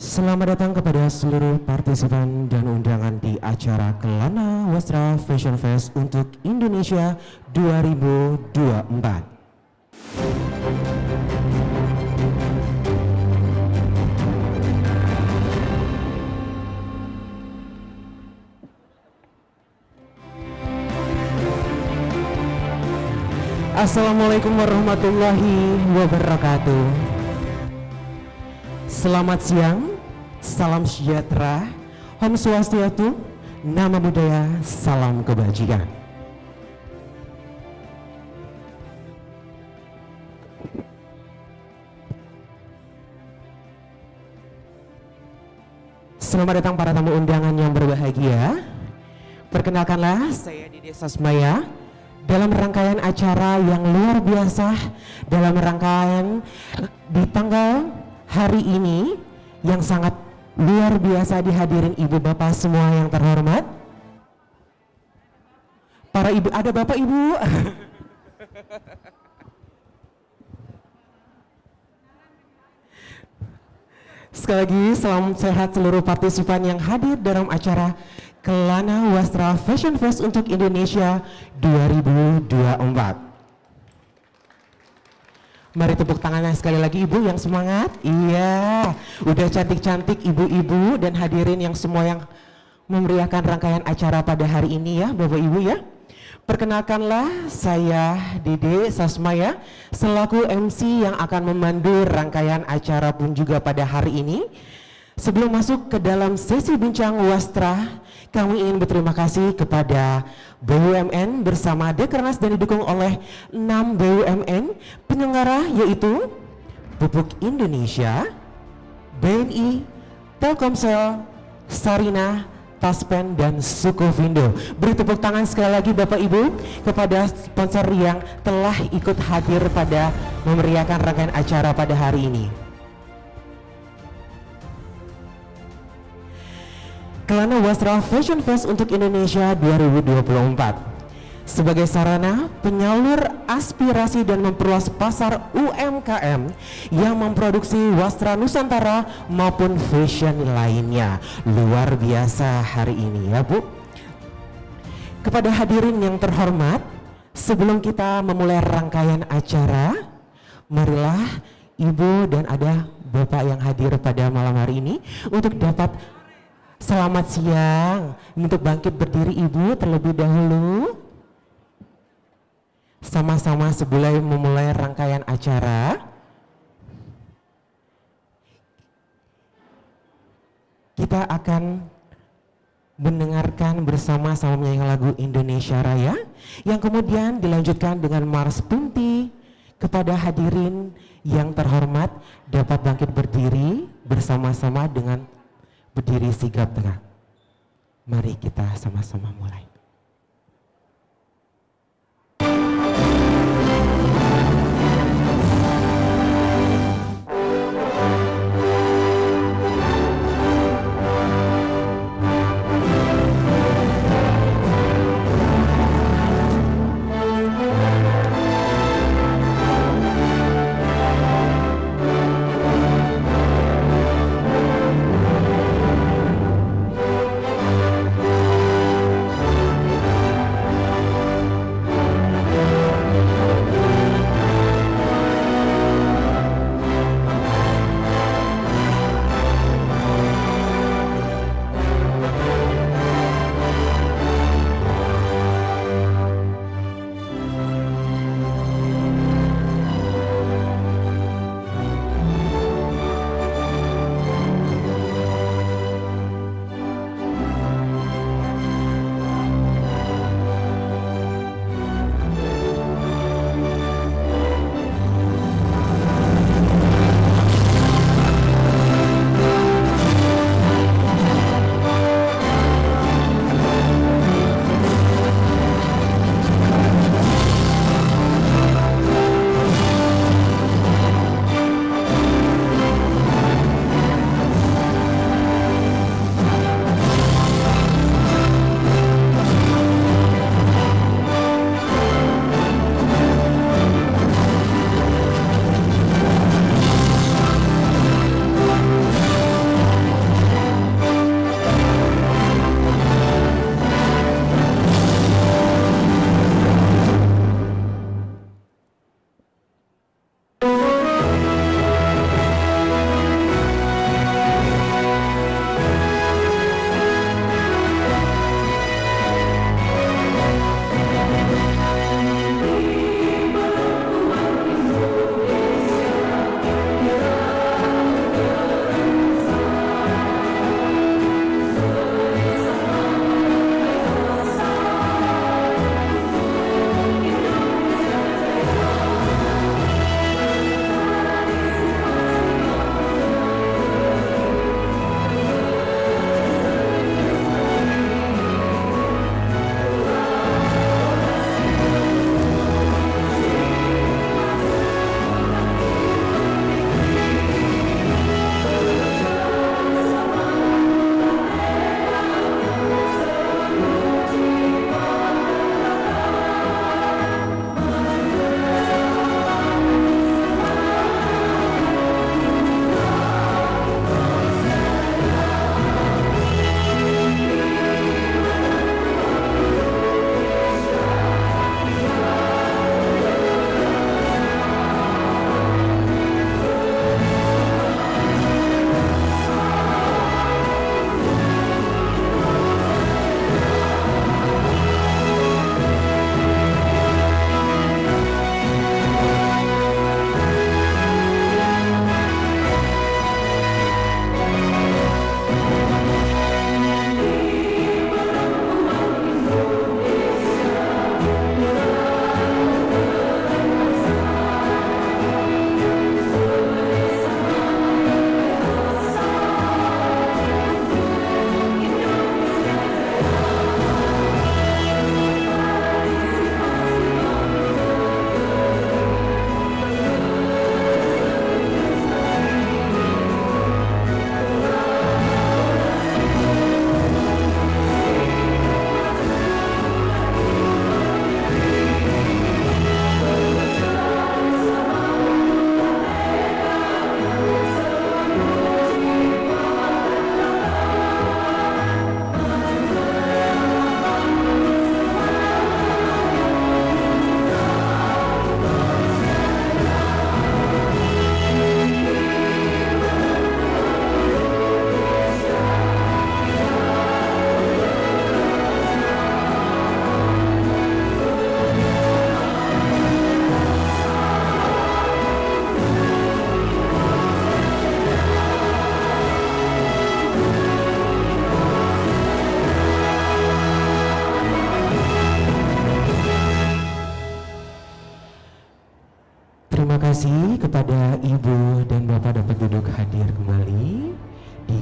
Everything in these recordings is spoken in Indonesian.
Selamat datang kepada seluruh partisipan dan undangan di acara Kelana Wasra Fashion Fest untuk Indonesia 2024. Assalamualaikum warahmatullahi wabarakatuh. Selamat siang, salam sejahtera, Om Swastiastu, Nama Budaya, salam kebajikan. Selamat datang para tamu undangan yang berbahagia. Perkenalkanlah, saya Dede Sasmaya dalam rangkaian acara yang luar biasa, dalam rangkaian di tanggal hari ini yang sangat luar biasa dihadirin ibu bapak semua yang terhormat. Para ibu, ada bapak ibu. Sekali lagi salam sehat seluruh partisipan yang hadir dalam acara Kelana Wasra Fashion Fest untuk Indonesia 2024. Mari tepuk tangannya sekali lagi ibu yang semangat. Iya, udah cantik-cantik ibu-ibu dan hadirin yang semua yang memeriahkan rangkaian acara pada hari ini ya Bapak Ibu ya. Perkenalkanlah saya Dede Sasmaya selaku MC yang akan memandu rangkaian acara pun juga pada hari ini. Sebelum masuk ke dalam sesi bincang wastra, kami ingin berterima kasih kepada BUMN bersama Dekrenas dan didukung oleh 6 BUMN penyelenggara yaitu Pupuk Indonesia, BNI, Telkomsel, Sarina, Taspen, dan Sukovindo. Beri tepuk tangan sekali lagi Bapak Ibu kepada sponsor yang telah ikut hadir pada memeriahkan rangkaian acara pada hari ini. Kelana Wasra Fashion Fest untuk Indonesia 2024 sebagai sarana penyalur aspirasi dan memperluas pasar UMKM yang memproduksi wastra Nusantara maupun fashion lainnya. Luar biasa hari ini ya Bu. Kepada hadirin yang terhormat, sebelum kita memulai rangkaian acara, marilah Ibu dan ada Bapak yang hadir pada malam hari ini untuk dapat selamat siang, untuk bangkit berdiri Ibu terlebih dahulu. Sama-sama sebelum memulai rangkaian acara, kita akan mendengarkan bersama-sama menyanyi lagu Indonesia Raya yang kemudian dilanjutkan dengan Mars Pinti. Kepada hadirin yang terhormat dapat bangkit berdiri bersama-sama dengan berdiri sigap tegak. Mari kita sama-sama mulai.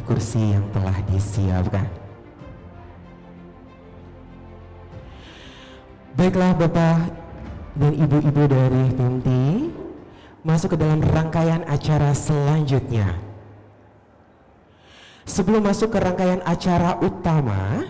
kursi yang telah disiapkan. Baiklah Bapak dan Ibu-ibu dari Pimti, masuk ke dalam rangkaian acara selanjutnya. Sebelum masuk ke rangkaian acara utama,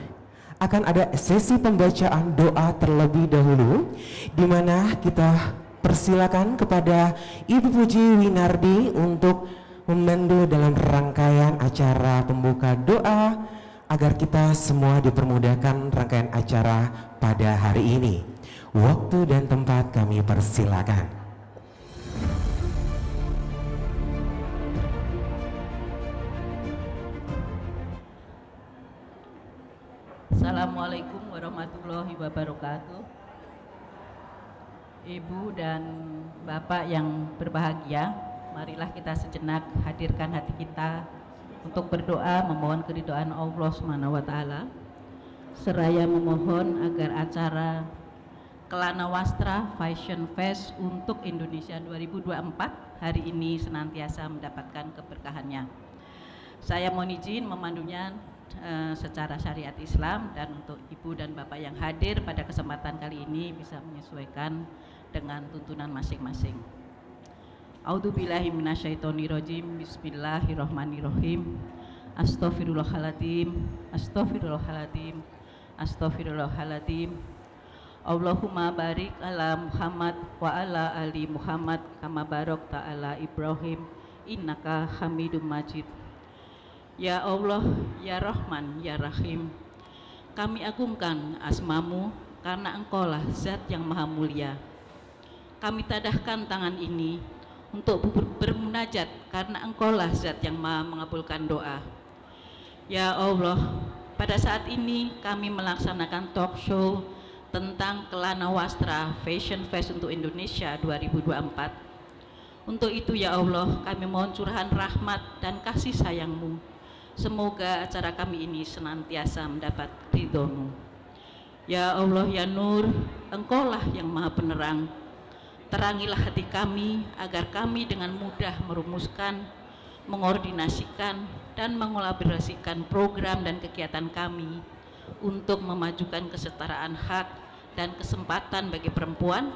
akan ada sesi pembacaan doa terlebih dahulu, di mana kita persilakan kepada Ibu Puji Winardi untuk membantu dalam rangkaian acara pembuka doa agar kita semua dipermudahkan rangkaian acara pada hari ini. Waktu dan tempat kami persilakan. Assalamualaikum warahmatullahi wabarakatuh. Ibu dan Bapak yang berbahagia, marilah kita sejenak hadirkan hati kita untuk berdoa memohon keridhaan Allah SWT, seraya memohon agar acara Kelana Wastra Fashion Fest untuk Indonesia 2024 hari ini senantiasa mendapatkan keberkahannya. Saya mohon izin memandunya secara syariat Islam, dan untuk Ibu dan Bapak yang hadir pada kesempatan kali ini bisa menyesuaikan dengan tuntunan masing-masing. A'udzubillahi minasyaitonirrajim. Bismillahirrahmanirrahim. Astaghfirullahaladzim, astaghfirullahaladzim, astaghfirullahaladzim. Allahumma barik ala Muhammad wa ala ali Muhammad kama barakta ala Ibrahim innaka Hamidum Majid. Ya Allah, ya Rahman, ya Rahim, kami agungkan asmamu karena Engkaulah zat yang maha mulia. Kami tadahkan tangan ini untuk bermunajat karena Engkaulah zat yang maha mengabulkan doa. Ya Allah, pada saat ini kami melaksanakan talk show tentang Kelana Wastra Fashion Fest untuk Indonesia 2024. Untuk itu ya Allah, kami mohon curahan rahmat dan kasih sayang-Mu. Semoga acara kami ini senantiasa mendapat ridho-Mu. Ya Allah, ya Nur, Engkaulah yang maha penerang. Terangilah hati kami agar kami dengan mudah merumuskan, mengordinasikan, dan mengolaborasikan program dan kegiatan kami untuk memajukan kesetaraan hak dan kesempatan bagi perempuan,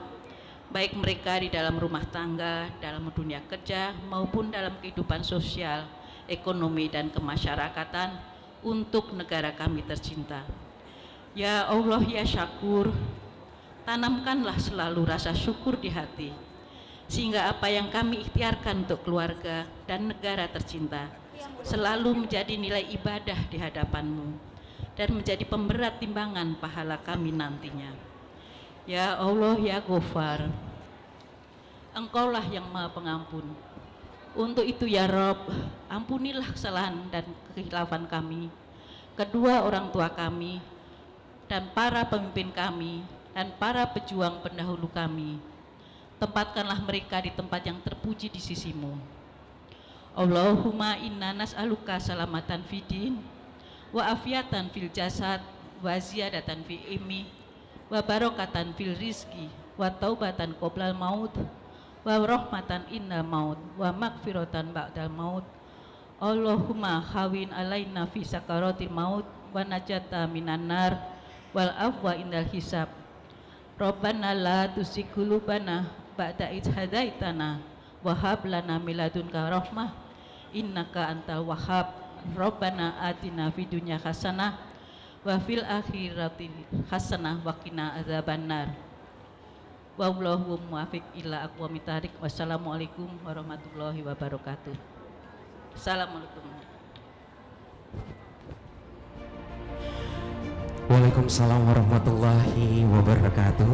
baik mereka di dalam rumah tangga, dalam dunia kerja, maupun dalam kehidupan sosial, ekonomi, dan kemasyarakatan untuk negara kami tercinta. Ya Allah, ya Syakur, tanamkanlah selalu rasa syukur di hati, sehingga apa yang kami ikhtiarkan untuk keluarga dan negara tercinta selalu menjadi nilai ibadah di hadapan-Mu dan menjadi pemberat timbangan pahala kami nantinya. Ya Allah, ya Ghafar, Engkaulah yang maha pengampun. Untuk itu ya Rob, ampunilah kesalahan dan kekhilafan kami, kedua orang tua kami, dan para pemimpin kami, dan para pejuang pendahulu kami. Tempatkanlah mereka di tempat yang terpuji di sisi-Mu. Allahumma inna nas'aluka salamatan fidin wa afiatan fil jasad wa ziyadatan fi ilmi wa barokatan fil rizki wa taubatan qoblal maut wa rahmatan innal maut wa magfiratan ba'dal maut. Allahumma hawin alaina fi sakaratil maut wa najata minan nar wal afwa indal hisab. Rabbana la tuzigh qulubana ba'da idh hadaitana wa hab lana min ladunka rahmah innaka antal wahhab. Rabbana atina fid dunya hasanah wa fil akhirati hasanah wa qina adzabannar. Wallahu muwaffiq ila aqwamit thariq. Wassalamualaikum warahmatullahi wabarakatuh. Assalamualaikum. Waalaikumsalam warahmatullahi wabarakatuh.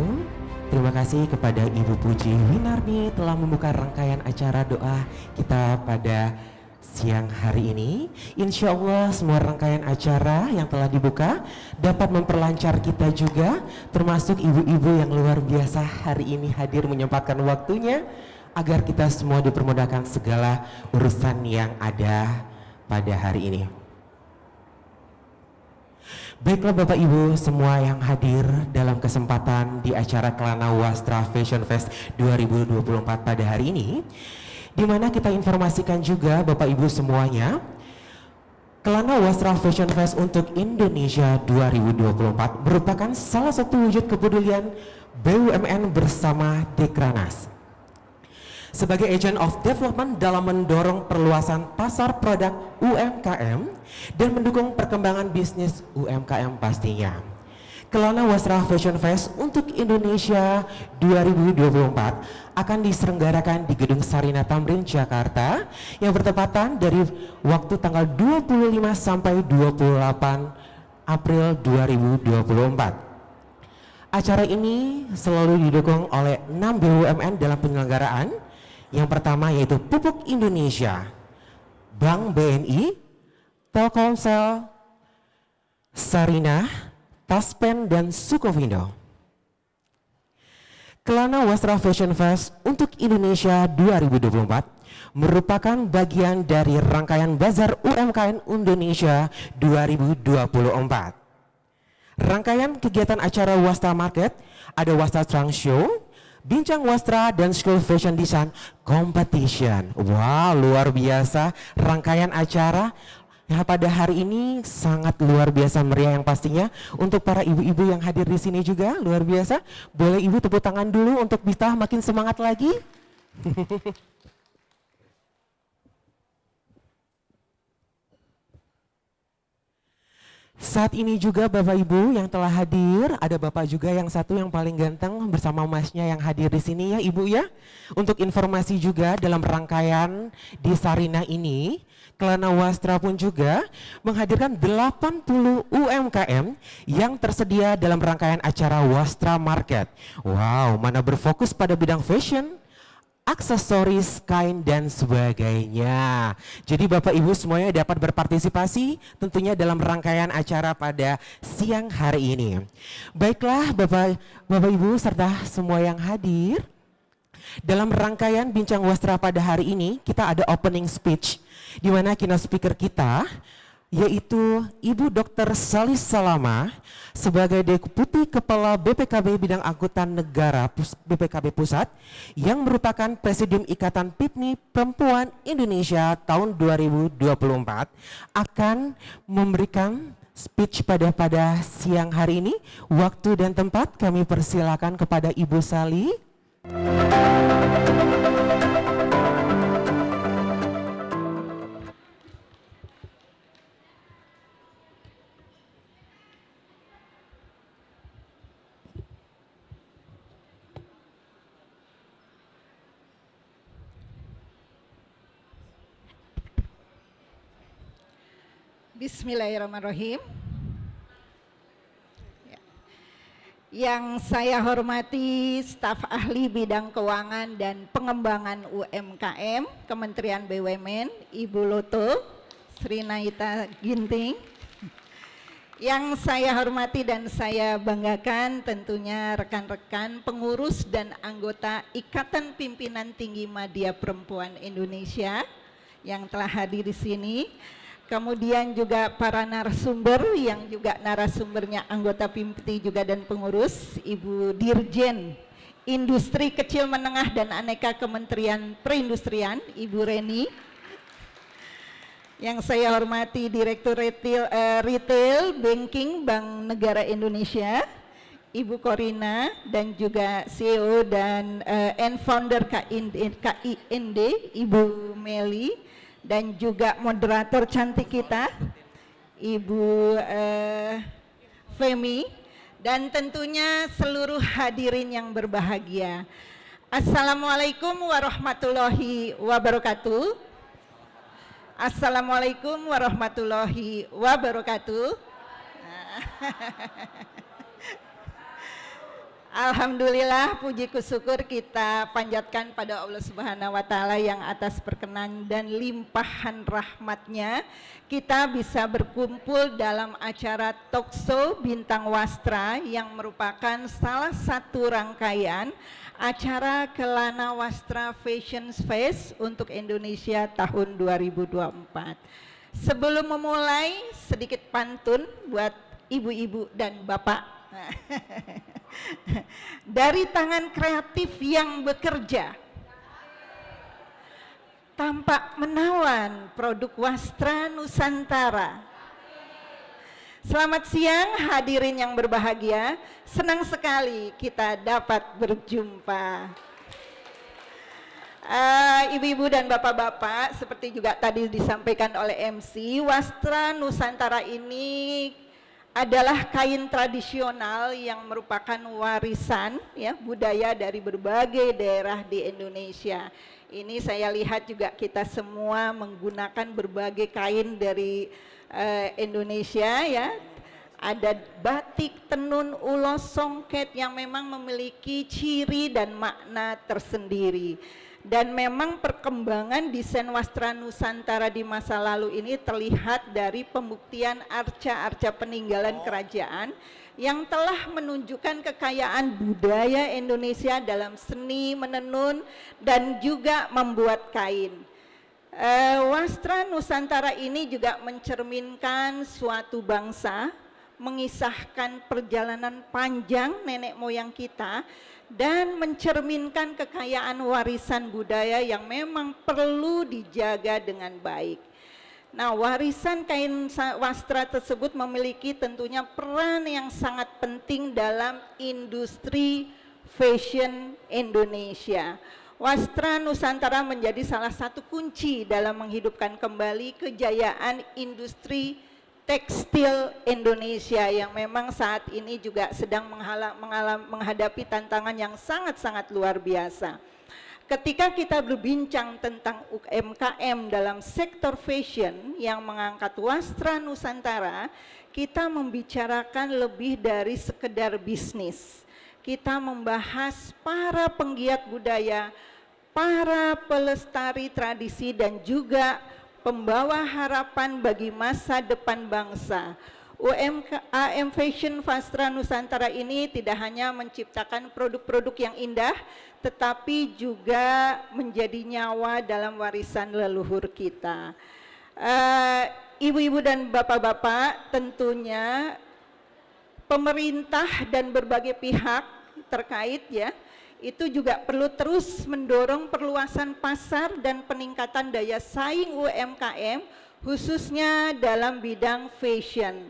Terima kasih kepada Ibu Puji Winardi telah membuka rangkaian acara doa kita pada siang hari ini. Insya Allah semua rangkaian acara yang telah dibuka dapat memperlancar kita juga, termasuk ibu-ibu yang luar biasa hari ini hadir menyempatkan waktunya agar kita semua dipermudahkan segala urusan yang ada pada hari ini. Baiklah Bapak Ibu semua yang hadir dalam kesempatan di acara Kelana Wastra Fashion Fest 2024 pada hari ini, di mana kita informasikan juga Bapak Ibu semuanya, Kelana Wastra Fashion Fest untuk Indonesia 2024 merupakan salah satu wujud kepedulian BUMN bersama Dekranas sebagai agent of development dalam mendorong perluasan pasar produk UMKM dan mendukung perkembangan bisnis UMKM pastinya. Kelana Wastra Fashion Fest untuk Indonesia 2024 akan diselenggarakan di Gedung Sarina Tamrin, Jakarta yang bertepatan dari waktu tanggal 25 sampai 28 April 2024. Acara ini selalu didukung oleh 6 BUMN dalam penyelenggaraan. Yang pertama yaitu Pupuk Indonesia, Bank BNI, Telkomsel, Sarina, Taspen, dan Sukovindo. Kelana Wastra Fashion Fest untuk Indonesia 2024 merupakan bagian dari rangkaian Bazar UMKM Indonesia 2024. Rangkaian kegiatan acara Wastra Market ada Wastra Trunk Show, Bincang Wastra, dan School Fashion Design Competition. Wow, luar biasa rangkaian acara. Ya, pada hari ini sangat luar biasa meriah yang pastinya. Untuk para ibu-ibu yang hadir di sini juga luar biasa. Boleh ibu tepuk tangan dulu untuk bisa makin semangat lagi. Saat ini juga Bapak Ibu yang telah hadir, ada Bapak juga yang satu yang paling ganteng bersama Masnya yang hadir di sini ya Ibu ya. Untuk informasi juga dalam rangkaian di Sarina ini, Kelana Wastra pun juga menghadirkan 80 UMKM yang tersedia dalam rangkaian acara Wastra Market. Wow, mana berfokus pada bidang fashion, aksesoris, kain, dan sebagainya. Jadi Bapak Ibu semuanya dapat berpartisipasi tentunya dalam rangkaian acara pada siang hari ini. Baiklah Bapak Ibu serta semua yang hadir, dalam rangkaian Bincang Wastra pada hari ini kita ada opening speech di mana keynote speaker kita yaitu Ibu Dr. Salis Salama sebagai Deputi Kepala BPKB Bidang Angkutan Negara BPKB Pusat yang merupakan Presidium Ikatan PIPMI Perempuan Indonesia tahun 2024 akan memberikan speech pada siang hari ini. Waktu dan tempat kami persilakan kepada Ibu Sali. Bismillahirrahmanirrahim. Yang saya hormati staf ahli bidang keuangan dan pengembangan UMKM Kementerian BUMN, Ibu Loto Sri Naita Ginting. Yang saya hormati dan saya banggakan tentunya rekan-rekan pengurus dan anggota Ikatan Pimpinan Tinggi Madya Perempuan Indonesia yang telah hadir di sini. Kemudian juga para narasumber yang juga narasumbernya anggota PIMPTI juga dan pengurus, Ibu Dirjen Industri Kecil Menengah dan Aneka Kementerian Perindustrian, Ibu Reni. Yang saya hormati Direktur Retail Banking Bank Negara Indonesia, Ibu Korina, dan juga CEO dan founder KIND, Ibu Meli. Dan juga moderator cantik kita, Ibu Femi, dan tentunya seluruh hadirin yang berbahagia. Assalamualaikum warahmatullahi wabarakatuh. Assalamualaikum warahmatullahi wabarakatuh. Alhamdulillah, puji syukur kita panjatkan pada Allah Subhanahu wa Ta'ala yang atas perkenan dan limpahan rahmatnya kita bisa berkumpul dalam acara Talkshow Bintang Wastra yang merupakan salah satu rangkaian acara Kelana Wastra Fashion Fest untuk Indonesia tahun 2024. Sebelum memulai, sedikit pantun buat ibu-ibu dan bapak. Dari tangan kreatif yang bekerja, tampak menawan produk wastra Nusantara. Selamat siang hadirin yang berbahagia, senang sekali kita dapat berjumpa. Ibu-ibu dan bapak-bapak, seperti juga tadi disampaikan oleh MC, wastra Nusantara ini adalah kain tradisional yang merupakan warisan ya budaya dari berbagai daerah di Indonesia. Ini saya lihat juga kita semua menggunakan berbagai kain dari Indonesia ya. Ada batik, tenun, ulos, songket yang memang memiliki ciri dan makna tersendiri. Dan memang perkembangan desain wastra Nusantara di masa lalu ini terlihat dari pembuktian arca-arca peninggalan kerajaan yang telah menunjukkan kekayaan budaya Indonesia dalam seni menenun dan juga membuat kain. Wastra Nusantara ini juga mencerminkan suatu bangsa, mengisahkan perjalanan panjang nenek moyang kita, dan mencerminkan kekayaan warisan budaya yang memang perlu dijaga dengan baik. Nah, warisan kain wastra tersebut memiliki tentunya peran yang sangat penting dalam industri fashion Indonesia. Wastra Nusantara menjadi salah satu kunci dalam menghidupkan kembali kejayaan industri tekstil Indonesia yang memang saat ini juga sedang menghadapi tantangan yang sangat-sangat luar biasa. Ketika kita berbincang tentang UMKM dalam sektor fashion yang mengangkat wastra Nusantara, kita membicarakan lebih dari sekedar bisnis. Kita membahas para penggiat budaya, para pelestari tradisi dan juga pembawa harapan bagi masa depan bangsa. UMKM Fashion Wastra Nusantara ini tidak hanya menciptakan produk-produk yang indah, tetapi juga menjadi nyawa dalam warisan leluhur kita. Ibu-ibu dan bapak-bapak, tentunya pemerintah dan berbagai pihak terkait ya, itu juga perlu terus mendorong perluasan pasar dan peningkatan daya saing UMKM khususnya dalam bidang fashion.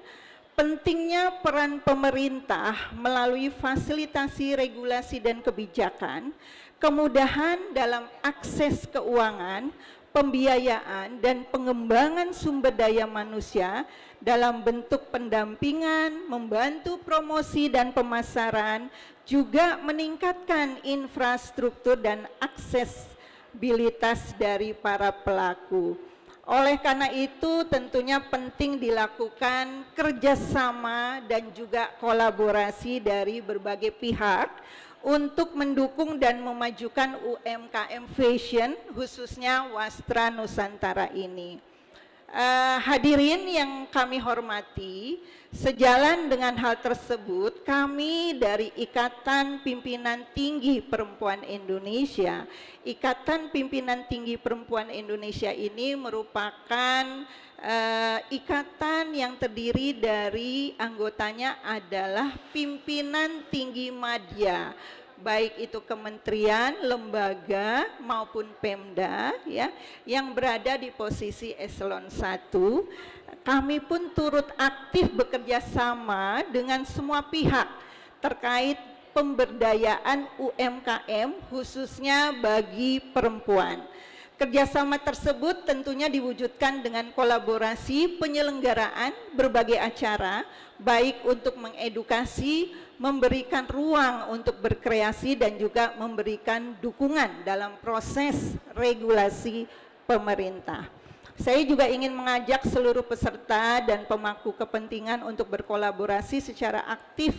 Pentingnya peran pemerintah melalui fasilitasi regulasi dan kebijakan, kemudahan dalam akses keuangan, pembiayaan dan pengembangan sumber daya manusia dalam bentuk pendampingan, membantu promosi dan pemasaran, juga meningkatkan infrastruktur dan aksesibilitas dari para pelaku. Oleh karena itu tentunya penting dilakukan kerjasama dan juga kolaborasi dari berbagai pihak untuk mendukung dan memajukan UMKM fashion khususnya wastra Nusantara ini. Hadirin yang kami hormati, sejalan dengan hal tersebut, kami dari Ikatan Pimpinan Tinggi Perempuan Indonesia, Ikatan Pimpinan Tinggi Perempuan Indonesia ini merupakan ikatan yang terdiri dari anggotanya adalah pimpinan tinggi madya, baik itu kementerian, lembaga maupun Pemda ya, yang berada di posisi eselon 1. Kami pun turut aktif bekerja sama dengan semua pihak terkait pemberdayaan UMKM khususnya bagi perempuan. Kerjasama tersebut tentunya diwujudkan dengan kolaborasi penyelenggaraan berbagai acara, baik untuk mengedukasi, memberikan ruang untuk berkreasi dan juga memberikan dukungan dalam proses regulasi pemerintah. Saya juga ingin mengajak seluruh peserta dan pemangku kepentingan untuk berkolaborasi secara aktif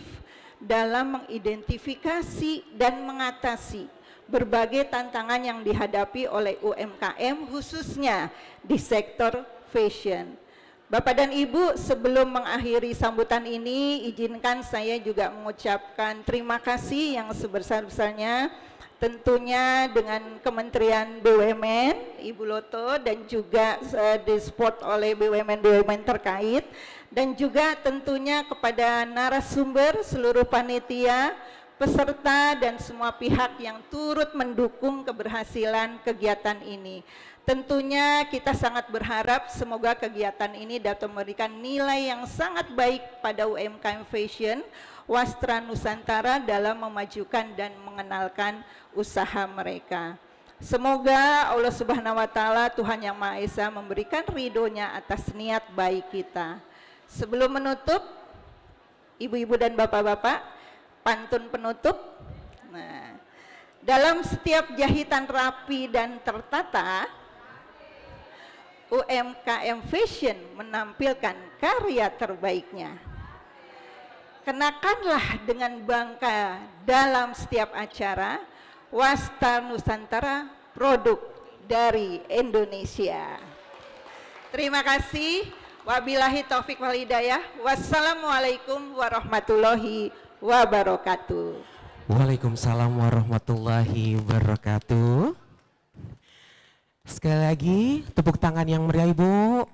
dalam mengidentifikasi dan mengatasi berbagai tantangan yang dihadapi oleh UMKM khususnya di sektor fashion. Bapak dan Ibu, sebelum mengakhiri sambutan ini, izinkan saya juga mengucapkan terima kasih yang sebesar-besarnya tentunya dengan Kementerian BUMN, Ibu Loto, dan juga disupport oleh BUMN-BUMN terkait, dan juga tentunya kepada narasumber, seluruh panitia, peserta dan semua pihak yang turut mendukung keberhasilan kegiatan ini. Tentunya kita sangat berharap semoga kegiatan ini dapat memberikan nilai yang sangat baik pada UMKM Fashion Wastra Nusantara dalam memajukan dan mengenalkan usaha mereka. Semoga Allah Subhanahu wa Ta'ala, Tuhan Yang Maha Esa, memberikan ridhonya atas niat baik kita. Sebelum menutup, ibu-ibu dan bapak-bapak, pantun penutup. Nah, dalam setiap jahitan rapi dan tertata, UMKM Fashion menampilkan karya terbaiknya. Kenakanlah dengan bangga dalam setiap acara Wastra Nusantara, produk dari Indonesia. Terima kasih. Wabillahi taufik wal hidayah. Wassalamualaikum warahmatullahi wabarakatuh. Waalaikumsalam warahmatullahi wabarakatuh. Sekali lagi tepuk tangan yang meriah Ibu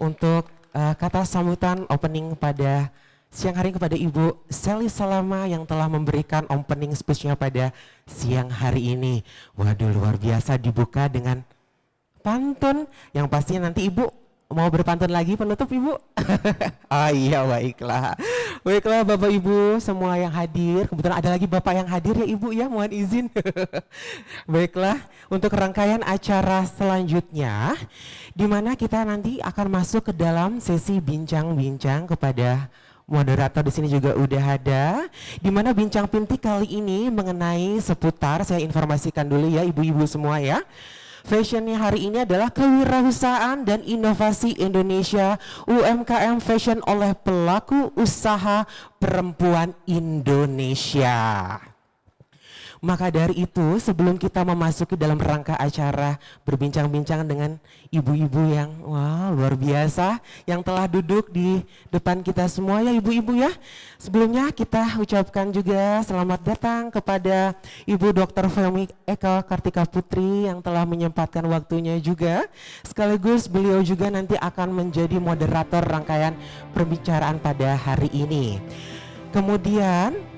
untuk kata sambutan opening pada siang hari kepada Ibu Sally Salama yang telah memberikan opening speech-nya pada siang hari ini. Waduh, luar biasa, dibuka dengan pantun yang pastinya nanti Ibu mau berpantun lagi penutup Ibu? Oh iya, baiklah. Baiklah Bapak Ibu semua yang hadir, kebetulan ada lagi Bapak yang hadir ya Ibu ya, mohon izin. Baiklah, untuk rangkaian acara selanjutnya di mana kita nanti akan masuk ke dalam sesi bincang-bincang kepada moderator di sini juga udah ada, di mana bincang pinti kali ini mengenai seputar, saya informasikan dulu ya ibu-ibu semua ya. Fashionnya hari ini adalah kewirausahaan dan inovasi Indonesia UMKM Fashion oleh pelaku usaha perempuan Indonesia. Maka dari itu sebelum kita memasuki dalam rangka acara berbincang-bincang dengan ibu-ibu yang wow, luar biasa yang telah duduk di depan kita semua ya ibu-ibu ya. Sebelumnya kita ucapkan juga selamat datang kepada Ibu Dr. Femi Eka Kartika Putri yang telah menyempatkan waktunya juga. Sekaligus beliau juga nanti akan menjadi moderator rangkaian perbicaraan pada hari ini. Kemudian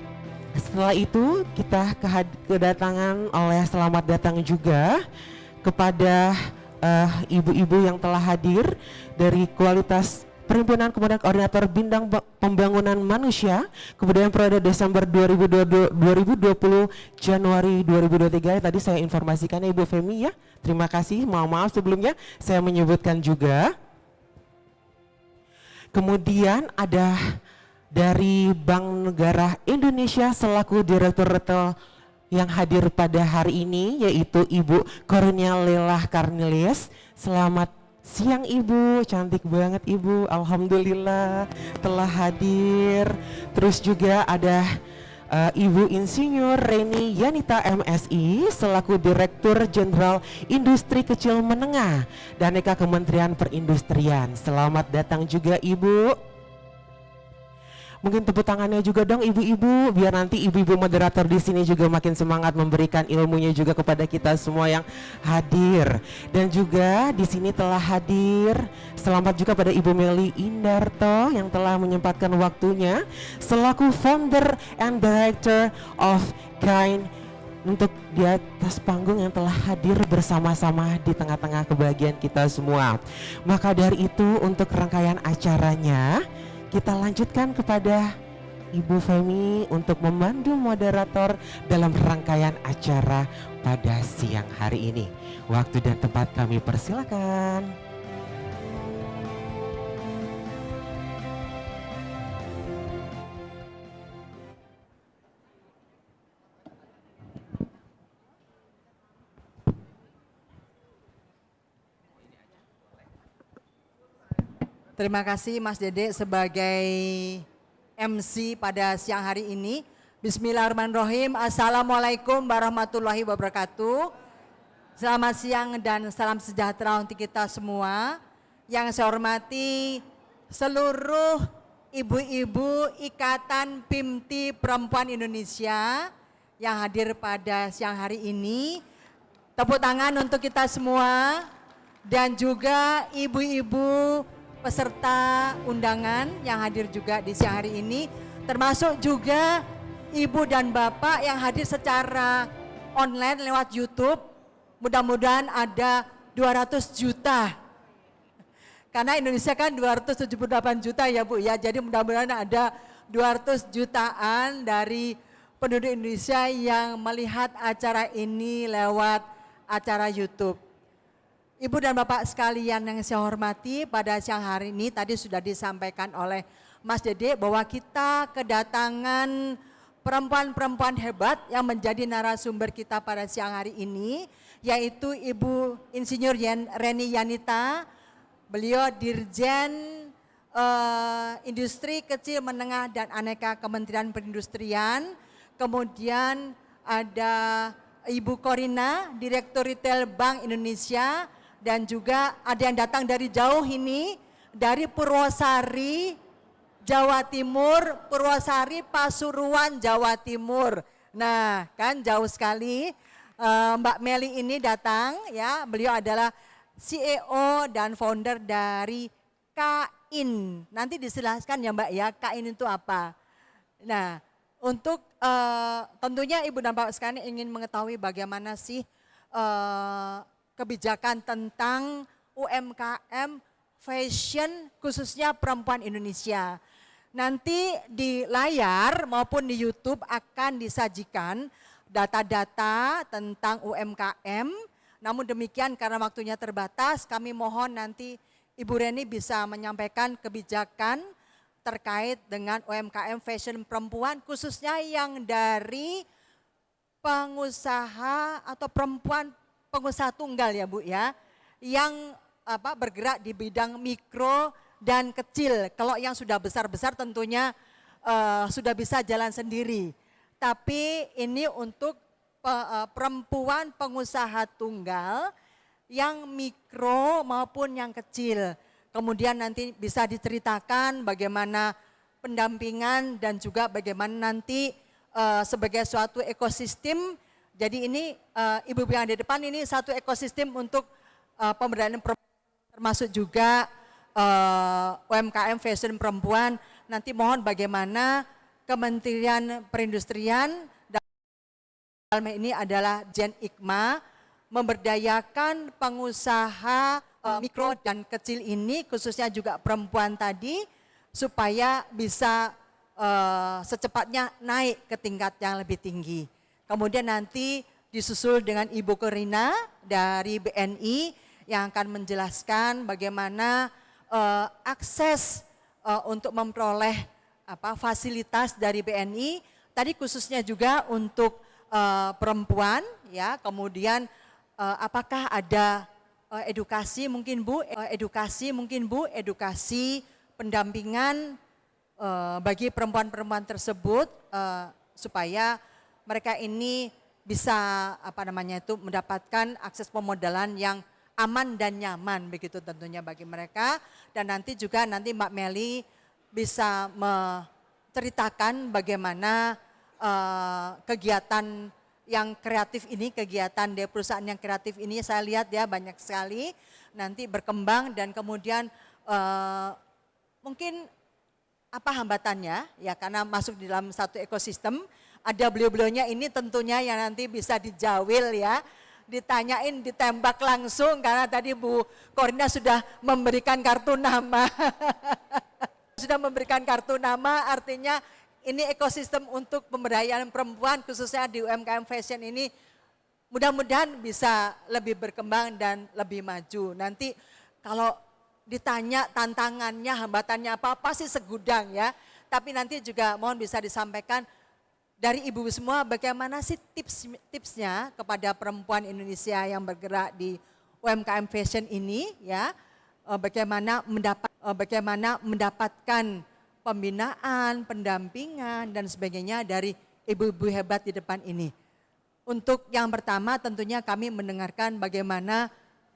setelah itu kita kedatangan oleh selamat datang juga kepada ibu-ibu yang telah hadir dari Kualitas Perhimpunan Kemudian Koordinator Bidang Pembangunan Manusia Kebudayaan periode Desember 2020 Januari 2023. Tadi saya informasikan Ibu Femi ya. Terima kasih, maaf sebelumnya saya menyebutkan juga. Kemudian ada dari Bank Negara Indonesia selaku Direktur Retail yang hadir pada hari ini yaitu Ibu Kornia Lelah Karnilis. Selamat siang Ibu, cantik banget Ibu, alhamdulillah telah hadir. Terus juga ada Ibu Insinyur Reni Yanita MSI selaku Direktur Jenderal Industri Kecil Menengah dan Kementerian Perindustrian. Selamat datang juga Ibu. Mungkin tepuk tangannya juga dong ibu-ibu biar nanti ibu-ibu moderator di sini juga makin semangat memberikan ilmunya juga kepada kita semua yang hadir. Dan juga di sini telah hadir selamat juga pada Ibu Meli Indarto yang telah menyempatkan waktunya selaku founder and director of Kind untuk di atas panggung yang telah hadir bersama-sama di tengah-tengah kebahagiaan kita semua. Maka dari itu untuk rangkaian acaranya kita lanjutkan kepada Ibu Femi untuk memandu moderator dalam rangkaian acara pada siang hari ini. Waktu dan tempat kami persilakan. Terima kasih Mas Dede sebagai MC pada siang hari ini. Bismillahirrahmanirrahim. Assalamualaikum warahmatullahi wabarakatuh. Selamat siang dan salam sejahtera untuk kita semua. Yang saya hormati seluruh ibu-ibu Ikatan Pimti Perempuan Indonesia yang hadir pada siang hari ini. Tepuk tangan untuk kita semua dan juga ibu-ibu peserta undangan yang hadir juga di siang hari ini, termasuk juga ibu dan bapak yang hadir secara online lewat YouTube. Mudah-mudahan ada 200 juta. Karena Indonesia kan 278 juta ya Bu ya, jadi mudah-mudahan ada 200 jutaan dari penduduk Indonesia yang melihat acara ini lewat acara YouTube. Ibu dan Bapak sekalian yang saya hormati, pada siang hari ini tadi sudah disampaikan oleh Mas Dede bahwa kita kedatangan perempuan-perempuan hebat yang menjadi narasumber kita pada siang hari ini, yaitu Ibu Insinyur Reni Yanita. Beliau Dirjen Industri Kecil Menengah dan Aneka Kementerian Perindustrian. Kemudian ada Ibu Korina, Direktur Retail Bank Indonesia, dan juga ada yang datang dari jauh ini, dari Purwosari, Jawa Timur, Purwosari, Pasuruan, Jawa Timur. Nah, kan jauh sekali. Mbak Meli ini datang, ya, beliau adalah CEO dan founder dari Kain. Nanti dijelaskan ya Mbak ya, Kain itu apa. Nah, untuk tentunya Ibu dan Bapak sekalian ingin mengetahui bagaimana sih kebijakan tentang UMKM fashion khususnya perempuan Indonesia. Nanti di layar maupun di YouTube akan disajikan data-data tentang UMKM. Namun demikian karena waktunya terbatas, kami mohon nanti Ibu Reni bisa menyampaikan kebijakan terkait dengan UMKM fashion perempuan khususnya yang dari pengusaha atau perempuan pengusaha tunggal ya Bu ya, yang bergerak di bidang mikro dan kecil. Kalau yang sudah besar-besar tentunya sudah bisa jalan sendiri. Tapi ini untuk perempuan pengusaha tunggal yang mikro maupun yang kecil. Kemudian nanti bisa diceritakan bagaimana pendampingan dan juga bagaimana nanti sebagai suatu ekosistem. Jadi ini ibu-ibu yang di depan ini satu ekosistem untuk pemberdayaan perempuan, termasuk juga UMKM fashion perempuan. Nanti mohon bagaimana Kementerian Perindustrian dalam ini adalah Jen Ikma memberdayakan pengusaha mikro dan kecil ini khususnya juga perempuan tadi supaya bisa secepatnya naik ke tingkat yang lebih tinggi. Kemudian nanti disusul dengan Ibu Korina dari BNI yang akan menjelaskan bagaimana akses untuk memperoleh fasilitas dari BNI. Tadi khususnya juga untuk perempuan, ya. Kemudian apakah ada edukasi mungkin Bu, edukasi pendampingan bagi perempuan-perempuan tersebut supaya mereka ini bisa mendapatkan akses pemodalan yang aman dan nyaman begitu tentunya bagi mereka. Dan nanti juga Mbak Meli bisa menceritakan bagaimana kegiatan yang kreatif ini, kegiatan dari perusahaan yang kreatif ini saya lihat ya banyak sekali nanti berkembang dan kemudian mungkin apa hambatannya ya karena masuk di dalam satu ekosistem. Ada beliau-beliaunya ini tentunya yang nanti bisa dijawil ya, ditanyain, ditembak langsung karena tadi Bu Korina sudah memberikan kartu nama. Sudah memberikan kartu nama artinya ini ekosistem untuk pemberdayaan perempuan khususnya di UMKM fashion ini mudah-mudahan bisa lebih berkembang dan lebih maju. Nanti kalau ditanya tantangannya, hambatannya apa pasti segudang ya. Tapi nanti juga mohon bisa disampaikan dari ibu semua bagaimana sih tipsnya kepada perempuan Indonesia yang bergerak di UMKM fashion ini ya, bagaimana mendapatkan pembinaan, pendampingan dan sebagainya dari ibu-ibu hebat di depan ini. Untuk yang pertama tentunya kami mendengarkan bagaimana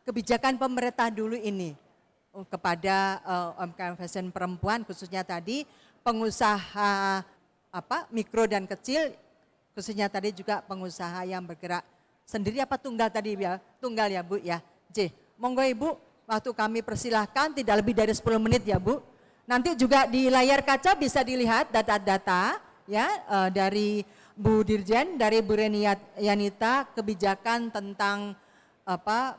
kebijakan pemerintah dulu ini kepada UMKM fashion perempuan khususnya tadi pengusaha mikro dan kecil, khususnya tadi juga pengusaha yang bergerak sendiri apa tunggal tadi ya, tunggal ya Bu ya. Monggo Ibu, waktu kami persilahkan tidak lebih dari 10 menit ya Bu. Nanti juga di layar kaca bisa dilihat data-data ya dari Bu Dirjen, dari Bu Reni Yanita, kebijakan tentang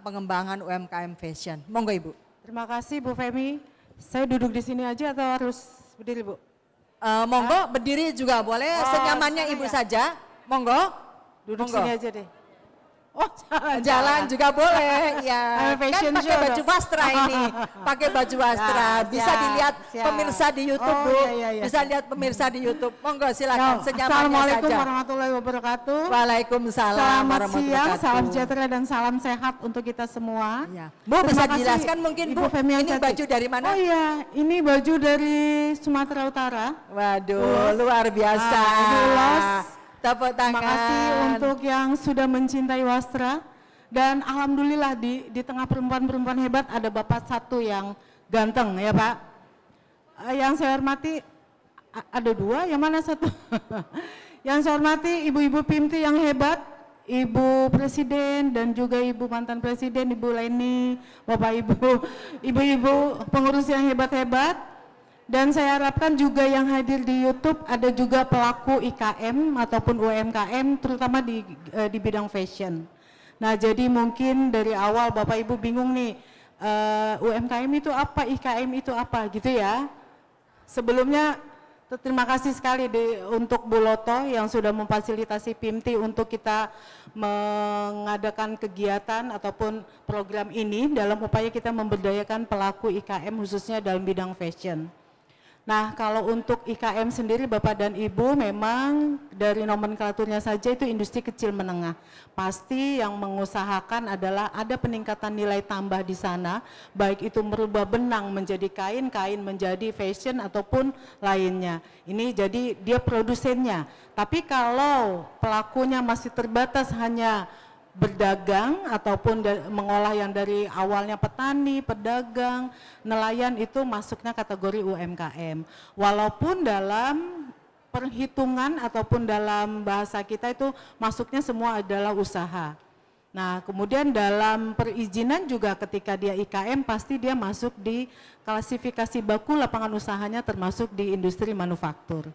pengembangan UMKM fashion. Monggo Ibu. Terima kasih Bu Femi. Saya duduk di sini aja atau harus berdiri Bu? Monggo berdiri juga boleh, senyamannya Ibu saja. Monggo. Duduk Monggo. sini aja deh. Oh Jalan juga boleh, ya. Fashion Kan pakai show baju dong. wastra ini, pakai baju wastra. Ya, Bisa siap, dilihat siap. pemirsa di YouTube, Oh, Bu. iya, iya. Bisa lihat pemirsa di YouTube. Monggo silakan, senyamannya Assalamualaikum saja. warahmatullahi wabarakatuh. Waalaikumsalam Selamat warahmatullahi siang, wabarakatuh. salam sejahtera dan salam sehat untuk kita semua. Ya. Bu, bisa Terima kasih, dijelaskan mungkin Ibu Bu, Femi yang ini cantik. baju dari mana? Oh iya, ini baju dari Sumatera Utara. Waduh, luar biasa. Ibu Ulos. Tepuk tangan. Terima kasih untuk yang sudah mencintai wastra. Dan alhamdulillah di tengah perempuan-perempuan hebat ada bapak satu yang ganteng ya Pak. Yang saya hormati ada dua, yang mana satu? Yang saya hormati ibu-ibu PIMTI yang hebat, Ibu Presiden dan juga Ibu mantan Presiden, Ibu Leni, Bapak Ibu pengurus yang hebat-hebat. Dan saya harapkan juga yang hadir di YouTube ada juga pelaku IKM ataupun UMKM terutama di bidang fashion. Nah jadi mungkin dari awal Bapak Ibu bingung nih, UMKM itu apa, IKM itu apa gitu ya. Sebelumnya terima kasih sekali untuk Bu Loto yang sudah memfasilitasi PIMTI untuk kita mengadakan kegiatan ataupun program ini dalam upaya kita memberdayakan pelaku IKM khususnya dalam bidang fashion. Nah kalau untuk IKM sendiri Bapak dan Ibu memang dari nomenklaturnya saja itu industri kecil menengah. Pasti yang mengusahakan adalah ada peningkatan nilai tambah di sana, baik itu merubah benang menjadi kain, kain menjadi fashion ataupun lainnya. Ini jadi dia produsennya. Tapi kalau pelakunya masih terbatas hanya berdagang ataupun mengolah yang dari awalnya petani, pedagang, nelayan itu masuknya kategori UMKM. Walaupun dalam perhitungan ataupun dalam bahasa kita itu masuknya semua adalah usaha. Nah kemudian dalam perizinan juga ketika dia IKM pasti dia masuk di klasifikasi baku lapangan usahanya termasuk di industri manufaktur.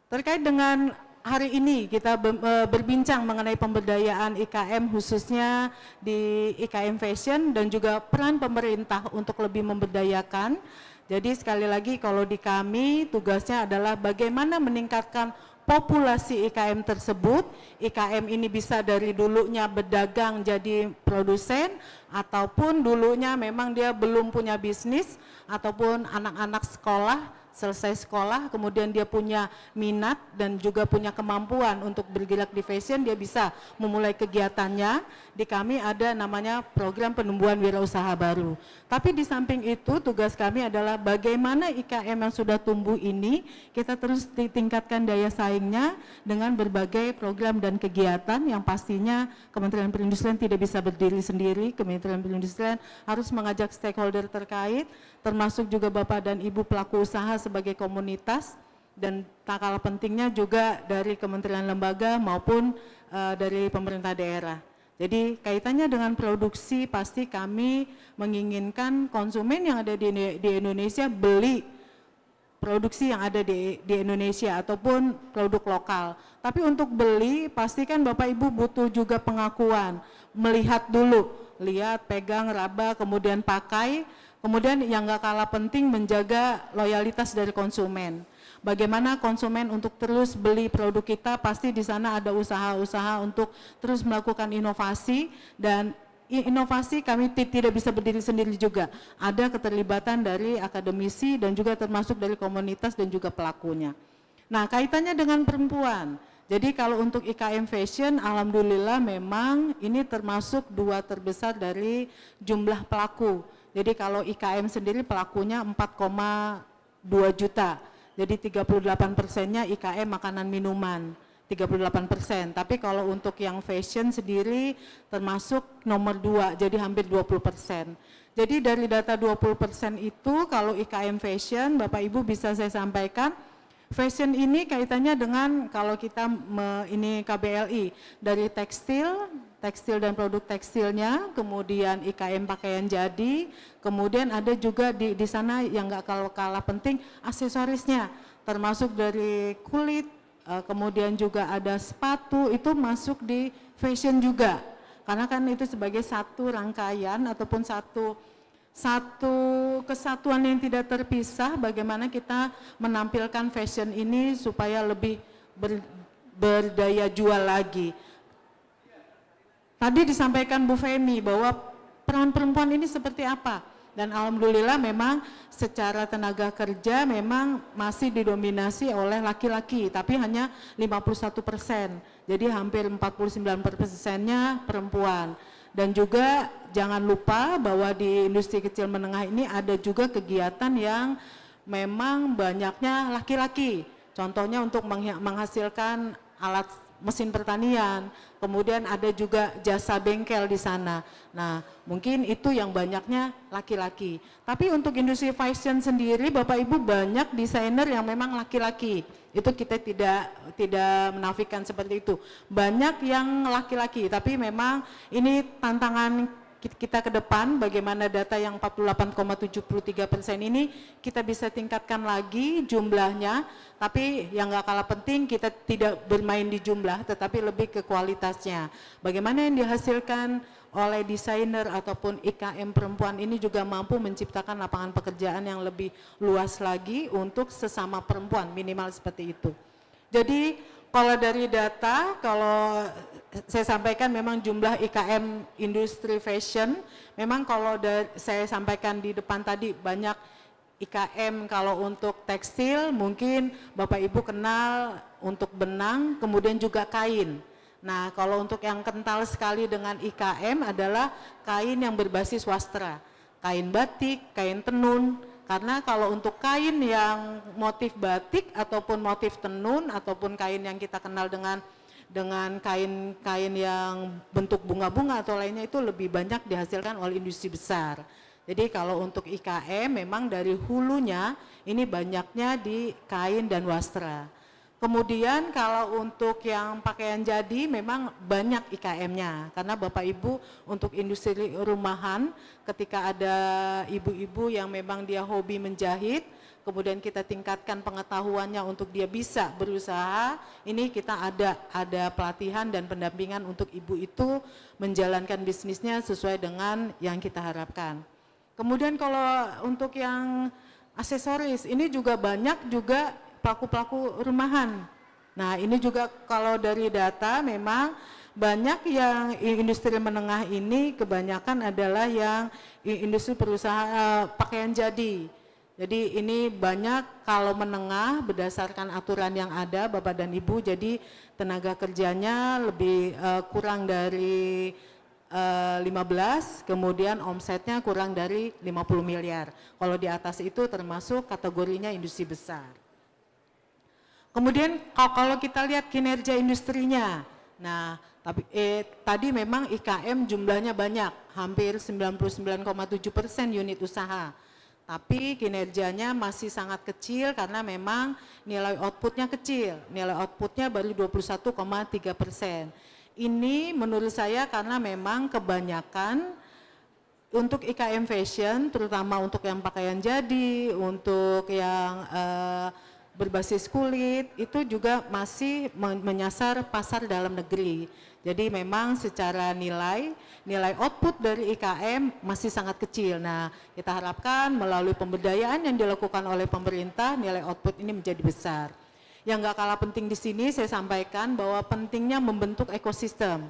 Terkait dengan hari ini kita berbincang mengenai pemberdayaan IKM khususnya di IKM Fashion dan juga peran pemerintah untuk lebih memberdayakan. Jadi sekali lagi kalau di kami tugasnya adalah bagaimana meningkatkan populasi IKM tersebut. IKM ini bisa dari dulunya berdagang jadi produsen ataupun dulunya memang dia belum punya bisnis ataupun anak-anak sekolah selesai sekolah, kemudian dia punya minat dan juga punya kemampuan untuk bergerak di fashion, dia bisa memulai kegiatannya. Di kami ada namanya program penumbuhan wirausaha baru. Tapi di samping itu tugas kami adalah bagaimana IKM yang sudah tumbuh ini, kita terus tingkatkan daya saingnya dengan berbagai program dan kegiatan yang pastinya Kementerian Perindustrian tidak bisa berdiri sendiri. Kementerian Perindustrian harus mengajak stakeholder terkait, termasuk juga Bapak dan Ibu pelaku usaha sebagai komunitas dan tak kalah pentingnya juga dari kementerian lembaga maupun dari pemerintah daerah. Jadi kaitannya dengan produksi pasti kami menginginkan konsumen yang ada di Indonesia beli produksi yang ada di Indonesia ataupun produk lokal. Tapi untuk beli pastikan Bapak Ibu butuh juga pengakuan, melihat dulu, lihat, pegang, raba, kemudian pakai. Kemudian yang gak kalah penting menjaga loyalitas dari konsumen. Bagaimana konsumen untuk terus beli produk kita, pasti di sana ada usaha-usaha untuk terus melakukan inovasi dan inovasi kami tidak bisa berdiri sendiri juga. Ada keterlibatan dari akademisi dan juga termasuk dari komunitas dan juga pelakunya. Nah kaitannya dengan perempuan. Jadi kalau untuk IKM Fashion, alhamdulillah memang ini termasuk dua terbesar dari jumlah pelaku. Jadi kalau IKM sendiri pelakunya 4,2 juta. Jadi 38%-nya IKM makanan minuman, 38%. Tapi kalau untuk yang fashion sendiri termasuk nomor 2, jadi hampir 20%. Jadi dari data 20% itu kalau IKM Fashion, Bapak Ibu bisa saya sampaikan, fashion ini kaitannya dengan kalau kita ini KBLI dari tekstil dan produk tekstilnya, kemudian IKM pakaian jadi, kemudian ada juga di sana yang nggak kalah penting aksesorisnya, termasuk dari kulit, kemudian juga ada sepatu itu masuk di fashion juga. Karena kan itu sebagai satu rangkaian ataupun satu kesatuan yang tidak terpisah, bagaimana kita menampilkan fashion ini supaya lebih berdaya jual lagi. Tadi disampaikan Bu Femi bahwa peran perempuan ini seperti apa, dan alhamdulillah memang secara tenaga kerja memang masih didominasi oleh laki-laki, tapi hanya 51%, jadi hampir 49%-nya perempuan. Dan juga jangan lupa bahwa di industri kecil menengah ini ada juga kegiatan yang memang banyaknya laki-laki. Contohnya untuk menghasilkan alat mesin pertanian, kemudian ada juga jasa bengkel di sana. Nah, mungkin itu yang banyaknya laki-laki. Tapi untuk industri fashion sendiri, Bapak Ibu, banyak desainer yang memang laki-laki. Itu kita tidak menafikan seperti itu. Banyak yang laki-laki, tapi memang ini tantangan kita ke depan, bagaimana data yang 48,73% ini kita bisa tingkatkan lagi jumlahnya, tapi yang gak kalah penting kita tidak bermain di jumlah, tetapi lebih ke kualitasnya. Bagaimana yang dihasilkan oleh desainer ataupun IKM perempuan ini juga mampu menciptakan lapangan pekerjaan yang lebih luas lagi untuk sesama perempuan, minimal seperti itu. Jadi kalau dari data, kalau saya sampaikan memang jumlah IKM industri fashion, memang kalau saya sampaikan di depan tadi banyak IKM kalau untuk tekstil mungkin Bapak Ibu kenal untuk benang, kemudian juga kain. Nah, kalau untuk yang kental sekali dengan IKM adalah kain yang berbasis wastra, kain batik, kain tenun. Karena kalau untuk kain yang motif batik ataupun motif tenun ataupun kain yang kita kenal dengan kain-kain yang bentuk bunga-bunga atau lainnya itu lebih banyak dihasilkan oleh industri besar. Jadi kalau untuk IKM memang dari hulunya ini banyaknya di kain dan wastra. Kemudian kalau untuk yang pakaian jadi memang banyak IKM-nya, karena Bapak Ibu untuk industri rumahan ketika ada ibu-ibu yang memang dia hobi menjahit, kemudian kita tingkatkan pengetahuannya untuk dia bisa berusaha, ini kita ada pelatihan dan pendampingan untuk ibu itu menjalankan bisnisnya sesuai dengan yang kita harapkan. Kemudian kalau untuk yang aksesoris, ini juga banyak juga pelaku-pelaku rumahan. Nah, ini juga kalau dari data memang banyak yang industri menengah ini kebanyakan adalah yang industri perusahaan pakaian jadi. Jadi ini banyak kalau menengah berdasarkan aturan yang ada Bapak dan Ibu, jadi tenaga kerjanya lebih kurang dari 15, kemudian omsetnya kurang dari 50 miliar. Kalau di atas itu termasuk kategorinya industri besar. Kemudian kalau kita lihat kinerja industrinya, nah tadi memang IKM jumlahnya banyak, hampir 99,7% unit usaha. Tapi kinerjanya masih sangat kecil karena memang nilai outputnya kecil, nilai outputnya baru 21,3%. Ini menurut saya karena memang kebanyakan untuk IKM fashion, terutama untuk yang pakaian jadi, untuk yang berbasis kulit, itu juga masih menyasar pasar dalam negeri. Jadi memang secara nilai output dari IKM masih sangat kecil. Nah, kita harapkan melalui pemberdayaan yang dilakukan oleh pemerintah, nilai output ini menjadi besar. Yang gak kalah penting di sini saya sampaikan bahwa pentingnya membentuk ekosistem.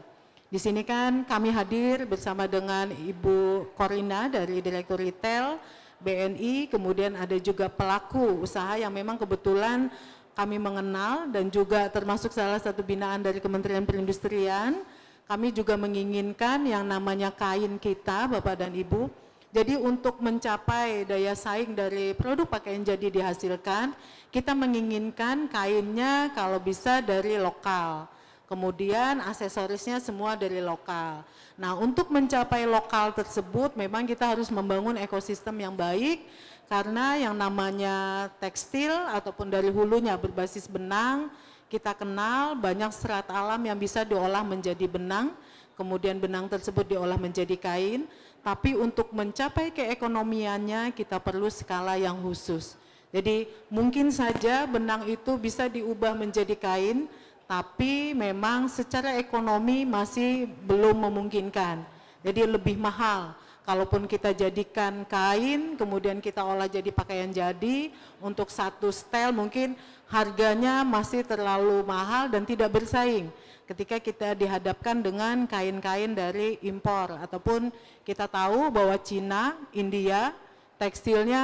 Di sini kan kami hadir bersama dengan Ibu Korina dari Direktur Retail BNI, kemudian ada juga pelaku usaha yang memang kebetulan kami mengenal dan juga termasuk salah satu binaan dari Kementerian Perindustrian. Kami juga menginginkan yang namanya kain kita, Bapak dan Ibu. Jadi untuk mencapai daya saing dari produk pakaian jadi dihasilkan, kita menginginkan kainnya kalau bisa dari lokal. Kemudian aksesorisnya semua dari lokal. Nah, untuk mencapai lokal tersebut memang kita harus membangun ekosistem yang baik, karena yang namanya tekstil ataupun dari hulunya berbasis benang, kita kenal banyak serat alam yang bisa diolah menjadi benang, kemudian benang tersebut diolah menjadi kain, tapi untuk mencapai keekonomiannya kita perlu skala yang khusus. Jadi mungkin saja benang itu bisa diubah menjadi kain, tapi memang secara ekonomi masih belum memungkinkan. Jadi lebih mahal. Kalaupun kita jadikan kain, kemudian kita olah jadi pakaian jadi, untuk satu setel mungkin harganya masih terlalu mahal dan tidak bersaing ketika kita dihadapkan dengan kain-kain dari impor. Ataupun kita tahu bahwa Cina, India, tekstilnya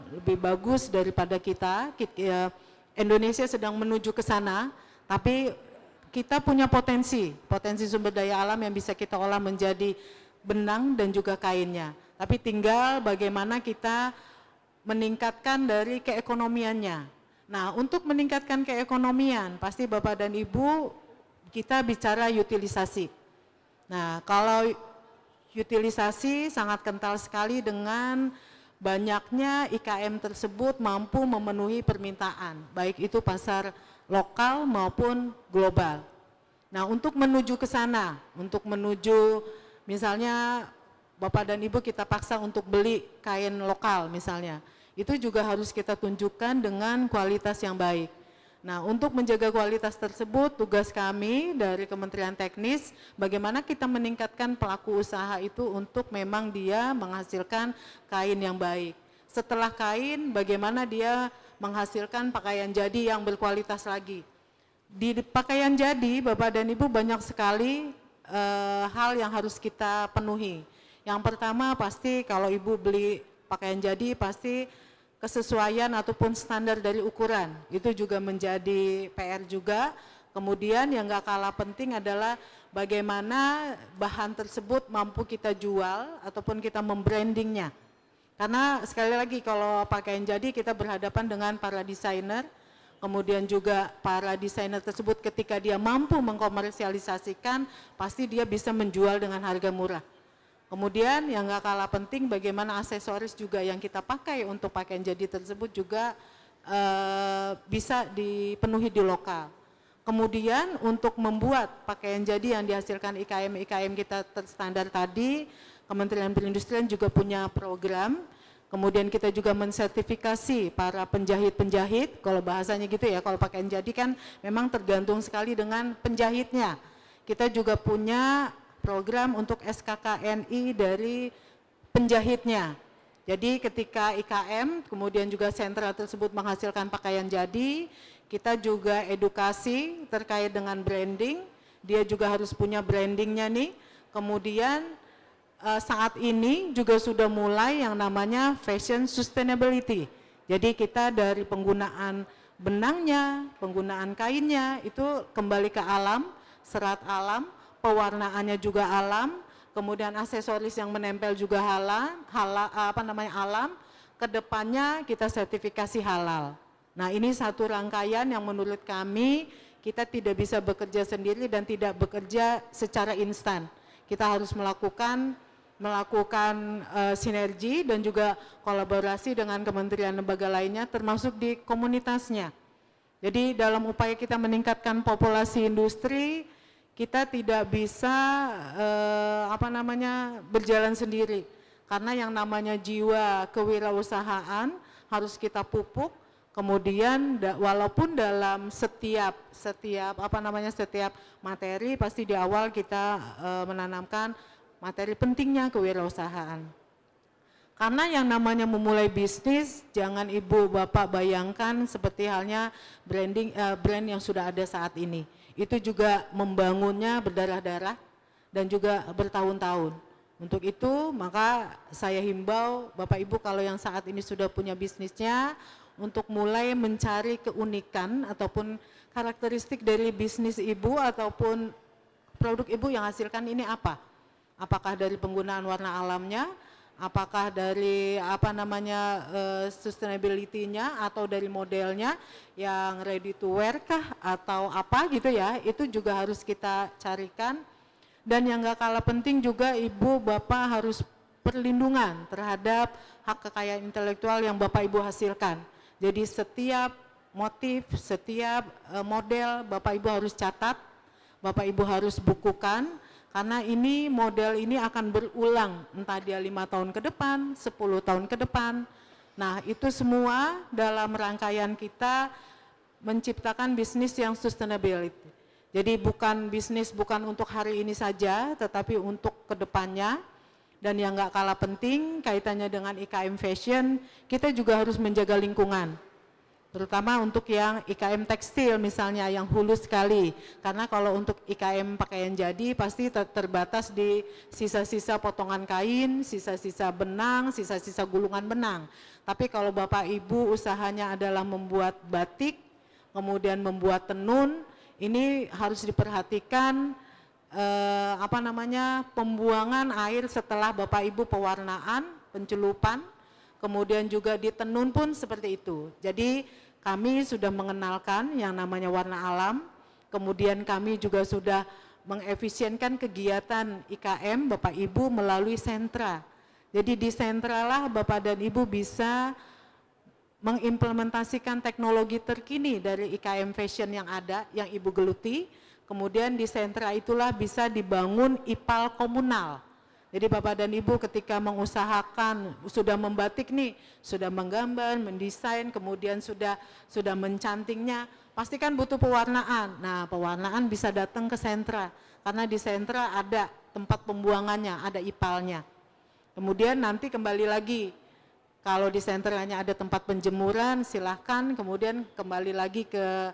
lebih bagus daripada kita. Indonesia sedang menuju ke sana, tapi kita punya potensi sumber daya alam yang bisa kita olah menjadi benang dan juga kainnya. Tapi tinggal bagaimana kita meningkatkan dari keekonomiannya. Nah, untuk meningkatkan keekonomian, pasti Bapak dan Ibu kita bicara utilisasi. Nah, kalau utilisasi sangat kental sekali dengan banyaknya IKM tersebut mampu memenuhi permintaan, baik itu pasar lokal maupun global. Nah, untuk menuju ke sana, untuk menuju misalnya Bapak dan Ibu kita paksa untuk beli kain lokal misalnya, itu juga harus kita tunjukkan dengan kualitas yang baik. Nah, untuk menjaga kualitas tersebut, tugas kami dari Kementerian Teknis, bagaimana kita meningkatkan pelaku usaha itu untuk memang dia menghasilkan kain yang baik. Setelah kain, bagaimana dia menghasilkan pakaian jadi yang berkualitas lagi. Di pakaian jadi, Bapak dan Ibu banyak sekali hal yang harus kita penuhi. Yang pertama pasti kalau Ibu beli pakaian jadi pasti kesesuaian ataupun standar dari ukuran. Itu juga menjadi PR juga. Kemudian yang gak kalah penting adalah bagaimana bahan tersebut mampu kita jual ataupun kita membrandingnya. Karena sekali lagi kalau pakaian jadi kita berhadapan dengan para desainer, kemudian juga para desainer tersebut ketika dia mampu mengkomersialisasikan, pasti dia bisa menjual dengan harga murah. Kemudian yang gak kalah penting bagaimana aksesoris juga yang kita pakai untuk pakaian jadi tersebut juga bisa dipenuhi di lokal. Kemudian untuk membuat pakaian jadi yang dihasilkan IKM kita terstandar tadi, Kementerian Perindustrian juga punya program. Kemudian kita juga mensertifikasi para penjahit-penjahit, kalau bahasanya gitu ya, kalau pakaian jadi kan memang tergantung sekali dengan penjahitnya. Kita juga punya program untuk SKKNI dari penjahitnya. Jadi ketika IKM, kemudian juga sentra tersebut menghasilkan pakaian jadi, kita juga edukasi terkait dengan branding, dia juga harus punya brandingnya nih. Kemudian saat ini juga sudah mulai yang namanya fashion sustainability. Jadi kita dari penggunaan benangnya, penggunaan kainnya itu kembali ke alam, serat alam, pewarnaannya juga alam, kemudian aksesoris yang menempel juga alam. Kedepannya kita sertifikasi halal. Nah, ini satu rangkaian yang menurut kami kita tidak bisa bekerja sendiri dan tidak bekerja secara instan. Kita harus melakukan sinergi dan juga kolaborasi dengan kementerian lembaga lainnya termasuk di komunitasnya. Jadi dalam upaya kita meningkatkan populasi industri, kita tidak bisa berjalan sendiri. Karena yang namanya jiwa kewirausahaan harus kita pupuk. Kemudian walaupun dalam setiap materi pasti di awal kita menanamkan materi pentingnya kewirausahaan. Karena yang namanya memulai bisnis, jangan Ibu Bapak bayangkan seperti halnya brand yang sudah ada saat ini. Itu juga membangunnya berdarah-darah dan juga bertahun-tahun. Untuk itu maka saya himbau Bapak Ibu kalau yang saat ini sudah punya bisnisnya, untuk mulai mencari keunikan ataupun karakteristik dari bisnis Ibu ataupun produk Ibu yang hasilkan ini apa? Apakah dari penggunaan warna alamnya, apakah dari sustainability-nya atau dari modelnya yang ready to wear kah atau apa gitu ya, itu juga harus kita carikan. Dan yang gak kalah penting juga Ibu Bapak harus perlindungan terhadap hak kekayaan intelektual yang Bapak Ibu hasilkan. Jadi setiap motif, setiap model Bapak Ibu harus catat, Bapak Ibu harus bukukan. Karena ini model ini akan berulang, entah dia 5 tahun ke depan, 10 tahun ke depan. Nah, itu semua dalam rangkaian kita menciptakan bisnis yang sustainability. Jadi bukan bisnis, bukan untuk hari ini saja, tetapi untuk kedepannya. Dan yang nggak kalah penting kaitannya dengan IKM Fashion, kita juga harus menjaga lingkungan. Terutama untuk yang IKM tekstil misalnya, yang hulu sekali. Karena kalau untuk IKM pakaian jadi pasti terbatas di sisa-sisa potongan kain, sisa-sisa benang, sisa-sisa gulungan benang. Tapi kalau Bapak Ibu usahanya adalah membuat batik, kemudian membuat tenun, ini harus diperhatikan pembuangan air setelah Bapak Ibu pewarnaan, pencelupan, kemudian juga di tenun pun seperti itu. Jadi kami sudah mengenalkan yang namanya warna alam, kemudian kami juga sudah mengefisienkan kegiatan IKM Bapak Ibu melalui sentra. Jadi di sentra lah Bapak dan Ibu bisa mengimplementasikan teknologi terkini dari IKM Fashion yang ada, yang Ibu geluti. Kemudian di sentra itulah bisa dibangun IPAL komunal. Jadi Bapak dan Ibu ketika mengusahakan, sudah membatik nih, sudah menggambar, mendesain, kemudian sudah mencantingnya, pasti kan butuh pewarnaan. Nah, pewarnaan bisa datang ke sentra, karena di sentra ada tempat pembuangannya, ada IPAL-nya. Kemudian nanti kembali lagi, kalau di sentranya ada tempat penjemuran, silahkan kemudian kembali lagi ke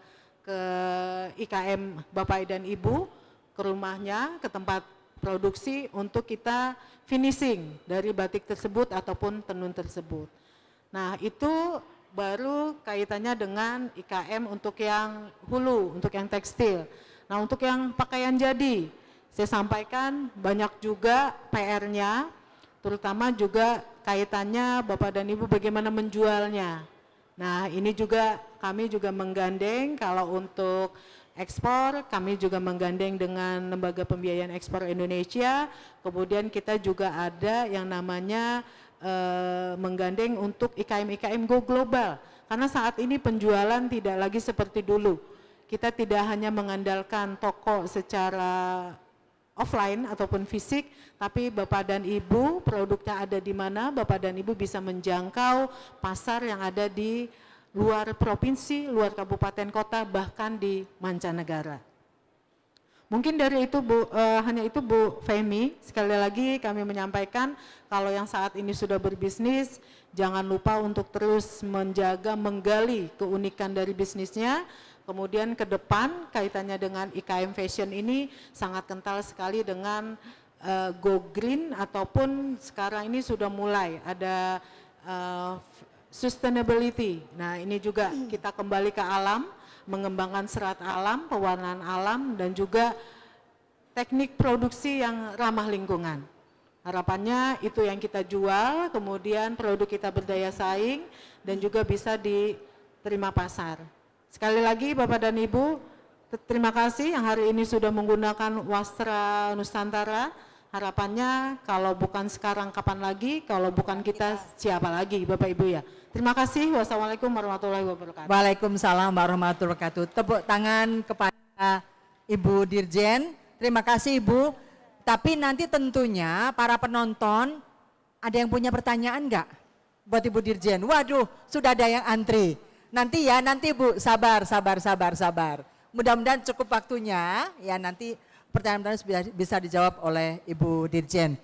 IKM Bapak dan Ibu, ke rumahnya, ke tempat produksi untuk kita finishing dari batik tersebut ataupun tenun tersebut. Nah, itu baru kaitannya dengan IKM untuk yang hulu, untuk yang tekstil. Nah, untuk yang pakaian jadi, saya sampaikan banyak juga PR-nya, terutama juga kaitannya Bapak dan Ibu bagaimana menjualnya. Nah, ini juga kami juga menggandeng kalau untuk ekspor, kami juga menggandeng dengan Lembaga Pembiayaan Ekspor Indonesia, kemudian kita juga ada yang namanya menggandeng untuk IKM Go Global, karena saat ini penjualan tidak lagi seperti dulu. Kita tidak hanya mengandalkan toko secara offline ataupun fisik, tapi Bapak dan Ibu produknya ada di mana, Bapak dan Ibu bisa menjangkau pasar yang ada di luar provinsi, luar kabupaten kota, bahkan di mancanegara. Mungkin dari itu hanya itu Bu Femi, sekali lagi kami menyampaikan kalau yang saat ini sudah berbisnis, jangan lupa untuk terus menjaga, menggali keunikan dari bisnisnya. Kemudian ke depan kaitannya dengan IKM Fashion ini sangat kental sekali dengan Go Green, ataupun sekarang ini sudah mulai ada sustainability. Nah, ini juga kita kembali ke alam, mengembangkan serat alam, pewarnaan alam, dan juga teknik produksi yang ramah lingkungan. Harapannya itu yang kita jual, kemudian produk kita berdaya saing dan juga bisa diterima pasar. Sekali lagi Bapak dan Ibu, terima kasih yang hari ini sudah menggunakan Wastra Nusantara. Harapannya kalau bukan sekarang kapan lagi, kalau bukan kita siapa lagi Bapak Ibu ya. Terima kasih. Wassalamualaikum warahmatullahi wabarakatuh. Waalaikumsalam warahmatullahi wabarakatuh. Tepuk tangan kepada Ibu Dirjen. Terima kasih Ibu. Tapi nanti tentunya para penonton ada yang punya pertanyaan enggak buat Ibu Dirjen? Waduh, sudah ada yang antri. Nanti ya, nanti Bu, sabar. Mudah-mudahan cukup waktunya, ya nanti pertanyaan-pertanyaan bisa dijawab oleh Ibu Dirjen.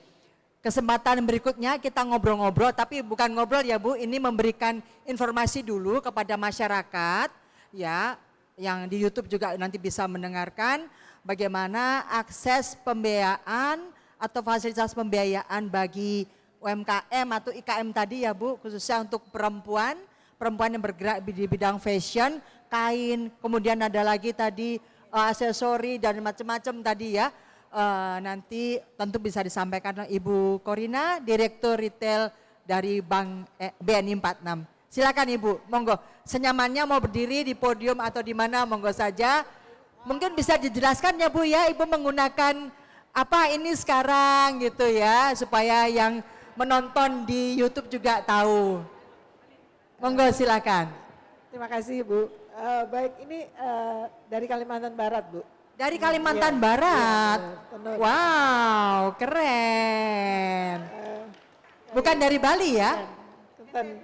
Kesempatan berikutnya kita ngobrol-ngobrol, tapi bukan ngobrol ya Bu, ini memberikan informasi dulu kepada masyarakat, ya, yang di YouTube juga nanti bisa mendengarkan bagaimana akses pembiayaan atau fasilitas pembiayaan bagi UMKM atau IKM tadi ya Bu, khususnya untuk perempuan yang bergerak di bidang fashion, kain, kemudian ada lagi tadi aksesori dan macam-macam tadi ya. Nanti tentu bisa disampaikan oleh Ibu Korina, Direktur Retail dari Bank BNI 46. Silakan Ibu, monggo. Senyamannya mau berdiri di podium atau di mana, monggo saja. Mungkin bisa dijelaskan ya Bu ya, Ibu menggunakan apa ini sekarang gitu ya, supaya yang menonton di YouTube juga tahu. Monggo silakan. Terima kasih Bu. Baik, ini dari Kalimantan Barat Bu. Dari Kalimantan Barat. Tenun. Wow, keren. Bukan dari Bali ya? Tenun.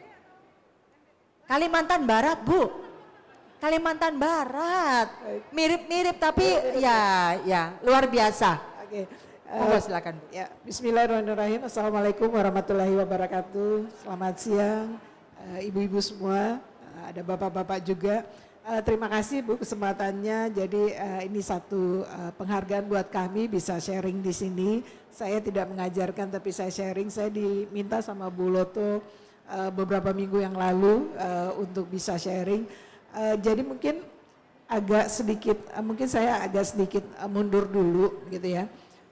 Kalimantan Barat Bu. Kalimantan Barat. Mirip-mirip tapi ya luar biasa. Oke. Monggo silakan. Bu. Ya, Bismillahirrahmanirrahim. Assalamualaikum warahmatullahi wabarakatuh. Selamat siang ibu-ibu semua, ada bapak-bapak juga. Terima kasih Bu kesempatannya. Jadi ini satu penghargaan buat kami bisa sharing di sini. Saya tidak mengajarkan tapi saya sharing. Saya diminta sama Bu Loto beberapa minggu yang lalu untuk bisa sharing. Jadi mungkin saya agak sedikit mundur dulu gitu ya.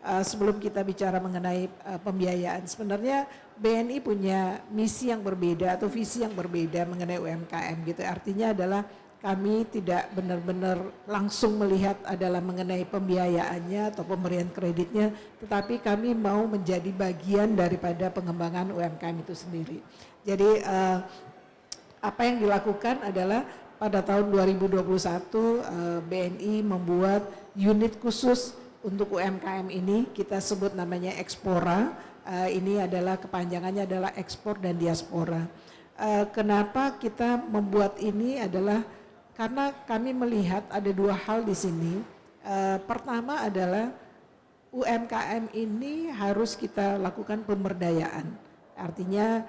Sebelum kita bicara mengenai pembiayaan, sebenarnya BNI punya misi yang berbeda atau visi yang berbeda mengenai UMKM gitu. Artinya adalah kami tidak benar-benar langsung melihat adalah mengenai pembiayaannya atau pemberian kreditnya, tetapi kami mau menjadi bagian daripada pengembangan UMKM itu sendiri. Jadi apa yang dilakukan adalah pada tahun 2021 BNI membuat unit khusus untuk UMKM ini, kita sebut namanya Ekspora. Ini adalah kepanjangannya adalah ekspor dan diaspora. Kenapa kita membuat ini adalah karena kami melihat ada dua hal di sini. Pertama adalah UMKM ini harus kita lakukan pemberdayaan. Artinya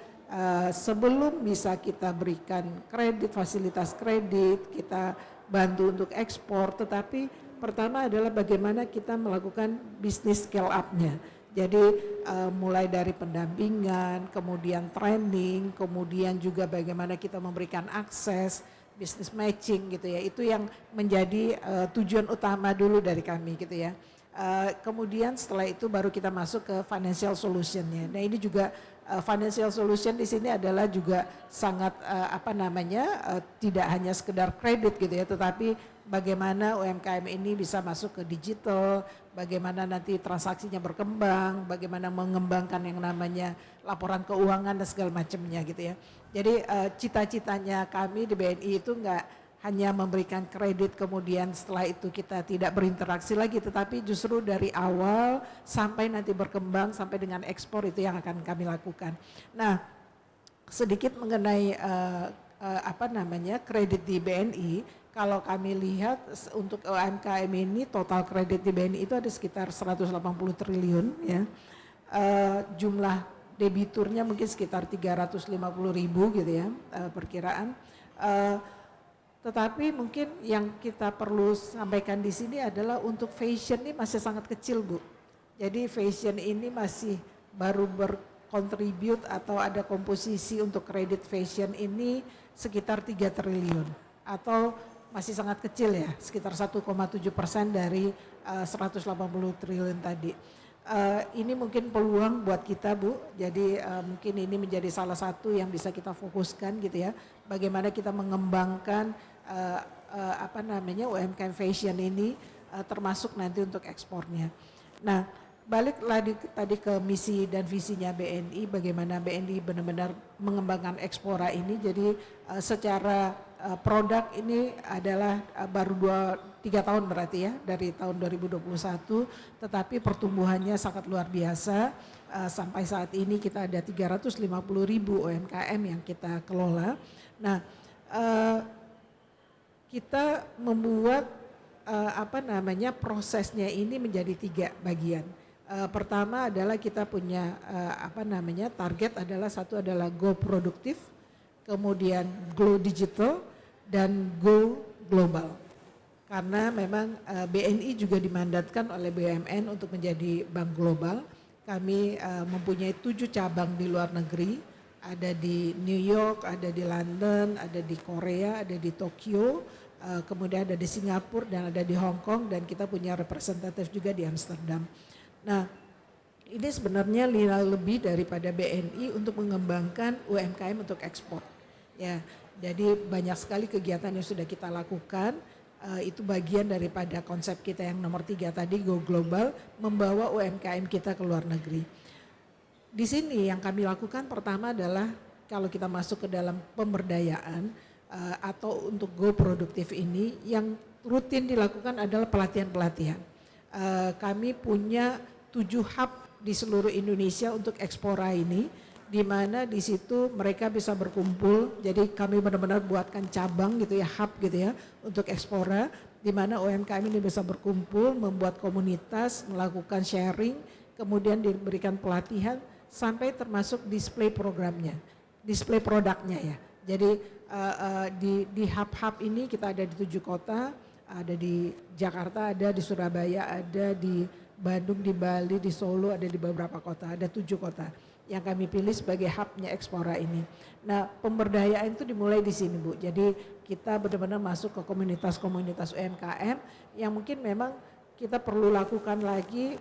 sebelum bisa kita berikan kredit, fasilitas kredit, kita bantu untuk ekspor, tetapi pertama adalah bagaimana kita melakukan bisnis scale up-nya. Jadi mulai dari pendampingan, kemudian training, kemudian juga bagaimana kita memberikan akses, business matching gitu ya. Itu yang menjadi tujuan utama dulu dari kami gitu ya. Kemudian setelah itu baru kita masuk ke financial solution-nya. Nah ini juga financial solution di sini adalah juga sangat tidak hanya sekedar kredit gitu ya, tetapi bagaimana UMKM ini bisa masuk ke digital, bagaimana nanti transaksinya berkembang, bagaimana mengembangkan yang namanya laporan keuangan dan segala macamnya gitu ya. Jadi cita-citanya kami di BNI itu enggak hanya memberikan kredit kemudian setelah itu kita tidak berinteraksi lagi, tetapi justru dari awal sampai nanti berkembang sampai dengan ekspor itu yang akan kami lakukan. Nah, sedikit mengenai kredit di BNI, kalau kami lihat untuk UMKM ini total kredit di BNI itu ada sekitar 180 triliun ya. Jumlah debiturnya mungkin sekitar 350.000 gitu ya perkiraan. Tetapi mungkin yang kita perlu sampaikan di sini adalah untuk fashion ini masih sangat kecil Bu. Jadi fashion ini masih baru berkontribut atau ada komposisi untuk kredit fashion ini sekitar 3 triliun atau masih sangat kecil ya, sekitar 1,7% dari 180 triliun tadi. Ini mungkin peluang buat kita Bu, jadi mungkin ini menjadi salah satu yang bisa kita fokuskan gitu ya. Bagaimana kita mengembangkan UMKM fashion ini termasuk nanti untuk ekspornya. Nah, balik lagi tadi ke misi dan visinya BNI, bagaimana BNI benar-benar mengembangkan Ekspora ini. Jadi secara produk ini adalah baru 3 tahun berarti ya, dari tahun 2021, tetapi pertumbuhannya sangat luar biasa. Sampai saat ini kita ada 350.000 UMKM yang kita kelola. Nah, kita membuat prosesnya ini menjadi 3 bagian. Pertama adalah kita punya target adalah satu adalah go produktif, kemudian go digital dan go global. Karena memang BNI juga dimandatkan oleh BUMN untuk menjadi bank global. Kami mempunyai 7 cabang di luar negeri, ada di New York, ada di London, ada di Korea, ada di Tokyo, kemudian ada di Singapura dan ada di Hong Kong, dan kita punya representatif juga di Amsterdam. Nah, ini sebenarnya nilai lebih daripada BNI untuk mengembangkan UMKM untuk ekspor. Ya, jadi banyak sekali kegiatan yang sudah kita lakukan. Itu bagian daripada konsep kita yang nomor 3 tadi, go global, membawa UMKM kita ke luar negeri. Di sini yang kami lakukan pertama adalah kalau kita masuk ke dalam pemberdayaan atau untuk go produktif ini, yang rutin dilakukan adalah pelatihan-pelatihan. Kami punya 7 hub di seluruh Indonesia untuk Ekspora ini, di mana di situ mereka bisa berkumpul. Jadi kami benar-benar buatkan cabang gitu ya, hub gitu ya untuk Explora, di mana UMKM ini bisa berkumpul, membuat komunitas, melakukan sharing, kemudian diberikan pelatihan sampai termasuk display programnya, display produknya ya. Jadi di hub-hub ini kita ada di 7 kota, ada di Jakarta, ada di Surabaya, ada di Bandung, di Bali, di Solo, ada di beberapa kota, ada 7 kota yang kami pilih sebagai hubnya Explora ini. Nah, pemberdayaan itu dimulai di sini Bu. Jadi kita benar-benar masuk ke komunitas-komunitas UMKM yang mungkin memang kita perlu lakukan lagi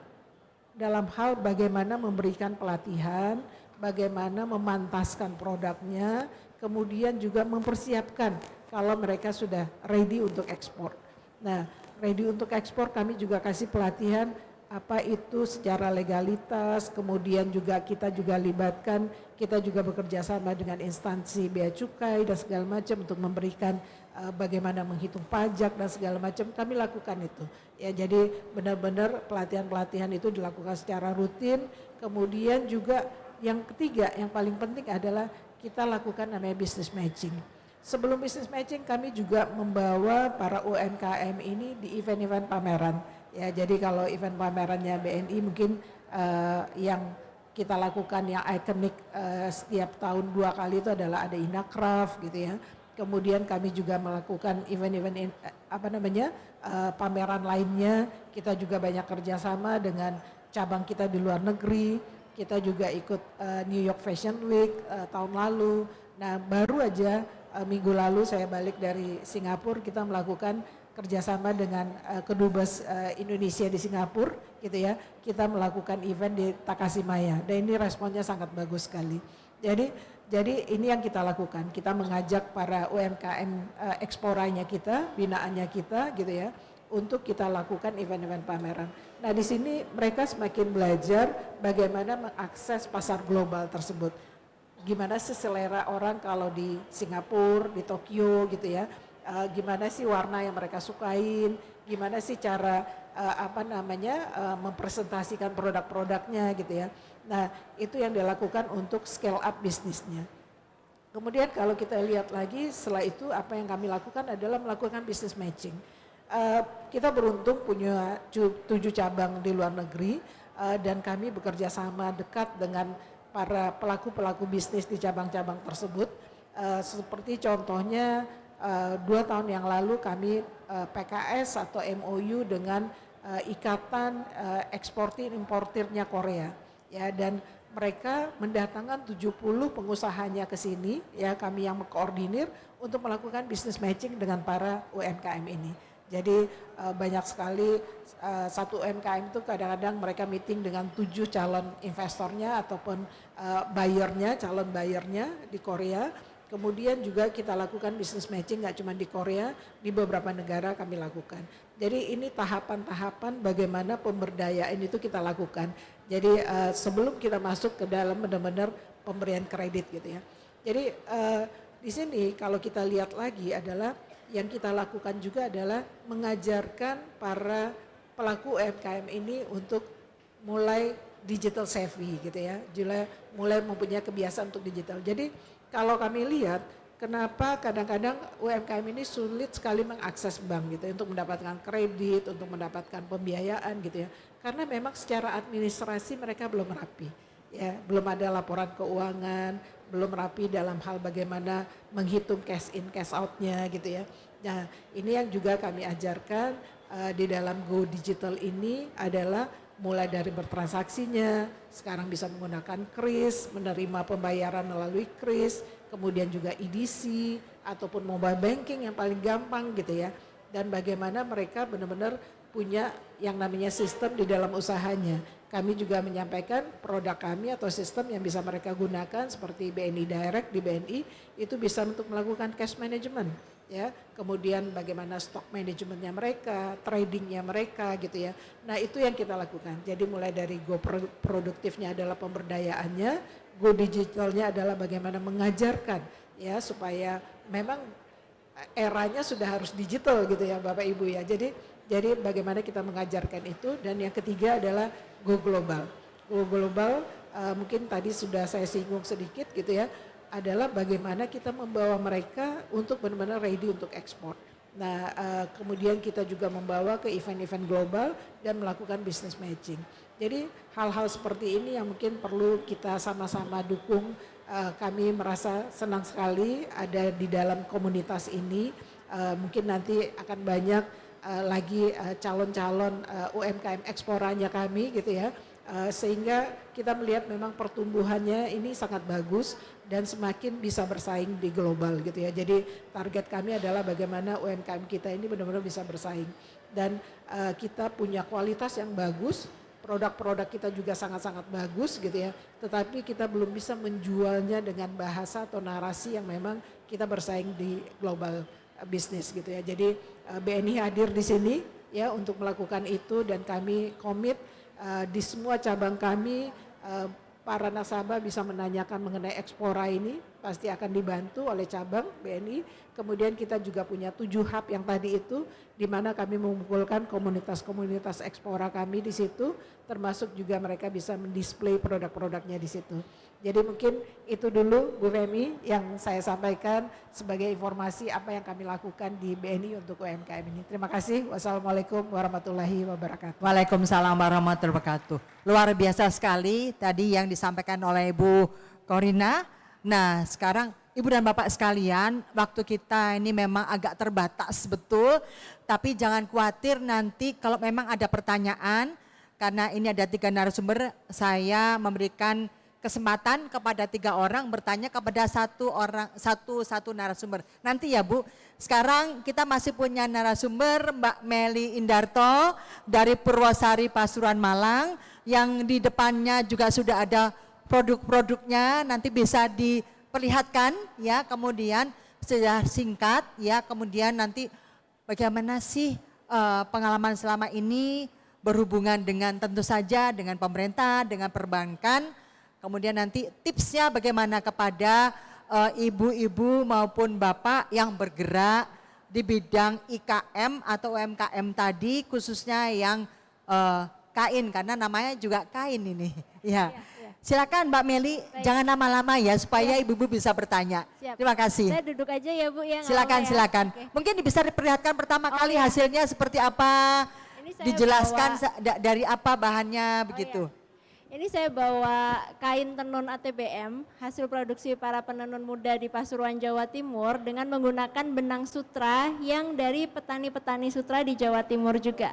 dalam hal bagaimana memberikan pelatihan, bagaimana memantaskan produknya, kemudian juga mempersiapkan kalau mereka sudah ready untuk ekspor. Nah, ready untuk ekspor kami juga kasih pelatihan apa itu secara legalitas, kemudian juga kita juga libatkan, kita juga bekerja sama dengan instansi bea cukai dan segala macam untuk memberikan bagaimana menghitung pajak dan segala macam, kami lakukan itu. Ya, jadi benar-benar pelatihan-pelatihan itu dilakukan secara rutin. Kemudian juga yang ketiga, yang paling penting adalah kita lakukan namanya business matching. Sebelum business matching kami juga membawa para UMKM ini di event-event pameran. Ya, jadi kalau event pamerannya BNI mungkin yang kita lakukan yang ikonik setiap tahun 2 kali itu adalah ada Inacraft gitu ya. Kemudian kami juga melakukan event-event pameran lainnya. Kita juga banyak kerjasama dengan cabang kita di luar negeri. Kita juga ikut New York Fashion Week tahun lalu. Nah, baru aja minggu lalu saya balik dari Singapura, kita melakukan kerjasama dengan Kedubes Indonesia di Singapura gitu ya. Kita melakukan event di Takashimaya dan ini responnya sangat bagus sekali. Jadi ini yang kita lakukan, kita mengajak para UMKM eksporanya kita, binaannya kita gitu ya, untuk kita lakukan event-event pameran. Nah, di sini mereka semakin belajar bagaimana mengakses pasar global tersebut. Gimana sih selera orang kalau di Singapura, di Tokyo gitu ya. Gimana sih warna yang mereka sukain, gimana sih cara mempresentasikan produk-produknya gitu ya. Nah, itu yang dilakukan untuk scale up bisnisnya. Kemudian kalau kita lihat lagi setelah itu apa yang kami lakukan adalah melakukan business matching. Kita beruntung punya 7 cabang di luar negeri dan kami bekerja sama dekat dengan para pelaku-pelaku bisnis di cabang-cabang tersebut. Seperti contohnya 2 tahun yang lalu kami PKS atau MOU dengan ikatan eksportir importirnya Korea ya, dan mereka mendatangkan 70 pengusahanya ke sini ya, kami yang mengkoordinir untuk melakukan business matching dengan para UMKM ini. Jadi banyak sekali satu UMKM itu kadang-kadang mereka meeting dengan 7 calon investornya ataupun buyernya, calon buyernya di Korea. Kemudian juga kita lakukan business matching nggak cuma di Korea, di beberapa negara kami lakukan. Jadi ini tahapan-tahapan bagaimana pemberdayaan itu kita lakukan. Jadi sebelum kita masuk ke dalam benar-benar pemberian kredit gitu ya. Jadi di sini kalau kita lihat lagi adalah yang kita lakukan juga adalah mengajarkan para pelaku UMKM ini untuk mulai digital savvy gitu ya. Mulai mempunyai kebiasaan untuk digital. Jadi kalau kami lihat kenapa kadang-kadang UMKM ini sulit sekali mengakses bank gitu ya, untuk mendapatkan kredit, untuk mendapatkan pembiayaan gitu ya. Karena memang secara administrasi mereka belum rapi. Ya, belum ada laporan keuangan, belum rapi dalam hal bagaimana menghitung cash in cash out-nya gitu ya. Nah, ini yang juga kami ajarkan di dalam Go Digital ini adalah mulai dari bertransaksinya, sekarang bisa menggunakan KRIS, menerima pembayaran melalui KRIS, kemudian juga EDC ataupun mobile banking yang paling gampang gitu ya. Dan bagaimana mereka benar-benar punya yang namanya sistem di dalam usahanya. Kami juga menyampaikan produk kami atau sistem yang bisa mereka gunakan seperti BNI Direct di BNI itu bisa untuk melakukan cash management ya, kemudian bagaimana stok manajemennya mereka, tradingnya mereka gitu ya. Nah, itu yang kita lakukan. Jadi mulai dari Go produktifnya adalah pemberdayaannya, Go digitalnya adalah bagaimana mengajarkan ya supaya memang eranya sudah harus digital gitu ya Bapak Ibu ya. Jadi bagaimana kita mengajarkan itu, dan yang ketiga adalah Go Global. Go Global mungkin tadi sudah saya singgung sedikit gitu ya, adalah bagaimana kita membawa mereka untuk benar-benar ready untuk ekspor. Nah, kemudian kita juga membawa ke event-event global dan melakukan business matching. Jadi hal-hal seperti ini yang mungkin perlu kita sama-sama dukung. Kami merasa senang sekali ada di dalam komunitas ini. Mungkin nanti akan banyak lagi calon-calon UMKM eksporannya kami gitu ya. Sehingga kita melihat memang pertumbuhannya ini sangat bagus dan semakin bisa bersaing di global gitu ya. Jadi target kami adalah bagaimana UMKM kita ini benar-benar bisa bersaing dan kita punya kualitas yang bagus, produk-produk kita juga sangat-sangat bagus gitu ya. Tetapi kita belum bisa menjualnya dengan bahasa atau narasi yang memang kita bersaing di global bisnis gitu ya. Jadi BNI hadir di sini ya untuk melakukan itu dan kami komit di semua cabang kami para nasabah bisa menanyakan mengenai Ekspora ini pasti akan dibantu oleh cabang BNI. Kemudian kita juga punya 7 hub yang tadi itu di mana kami mengumpulkan komunitas-komunitas Ekspora kami di situ, termasuk juga mereka bisa mendisplay produk-produknya di situ. Jadi mungkin itu dulu Bu Femi yang saya sampaikan sebagai informasi apa yang kami lakukan di BNI untuk UMKM ini. Terima kasih. Wassalamualaikum warahmatullahi wabarakatuh. Waalaikumsalam warahmatullahi wabarakatuh. Luar biasa sekali tadi yang disampaikan oleh Ibu Korina. Nah sekarang Ibu dan Bapak sekalian, waktu kita ini memang agak terbatas betul. Tapi jangan khawatir nanti kalau memang ada pertanyaan, karena ini ada 3 narasumber, saya memberikan kesempatan kepada 3 orang bertanya kepada satu narasumber. Nanti ya Bu, sekarang kita masih punya narasumber Mbak Meli Indarto dari Purwosari Pasuruan Malang, yang di depannya juga sudah ada produk-produknya, nanti bisa diperlihatkan ya, kemudian secara singkat ya, kemudian nanti bagaimana sih pengalaman selama ini berhubungan dengan tentu saja dengan pemerintah, dengan perbankan. Kemudian nanti tipsnya bagaimana kepada ibu-ibu maupun bapak yang bergerak di bidang IKM atau UMKM tadi, khususnya yang kain, karena namanya juga kain ini. Ya. Silakan Mbak Meli, jangan lama-lama ya supaya ibu-ibu bisa bertanya. Siap. Terima kasih. Saya duduk aja ya Bu ya. Silakan, ya. silakan. Oke. Mungkin bisa diperlihatkan pertama kali hasilnya seperti apa, Ini saya dijelaskan bawa- dari apa bahannya begitu. Ini saya bawa kain tenun ATBM, hasil produksi para penenun muda di Pasuruan, Jawa Timur dengan menggunakan benang sutra yang dari petani-petani sutra di Jawa Timur juga.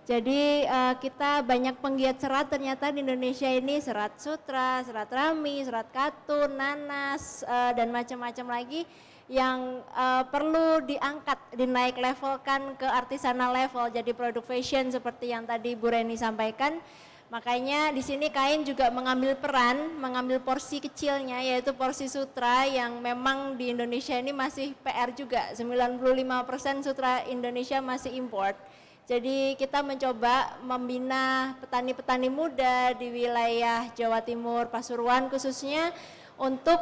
Jadi kita banyak penggiat serat ternyata di Indonesia ini, serat sutra, serat rami, serat katun, nanas, dan macam-macam lagi yang perlu diangkat, dinaik levelkan ke artisanal level, jadi produk fashion seperti yang tadi Bu Reni sampaikan. Makanya di sini kain juga mengambil peran, mengambil porsi kecilnya, yaitu porsi sutra yang memang di Indonesia ini masih PR juga. 95% sutra Indonesia masih import. Jadi kita mencoba membina petani-petani muda di wilayah Jawa Timur, Pasuruan khususnya, untuk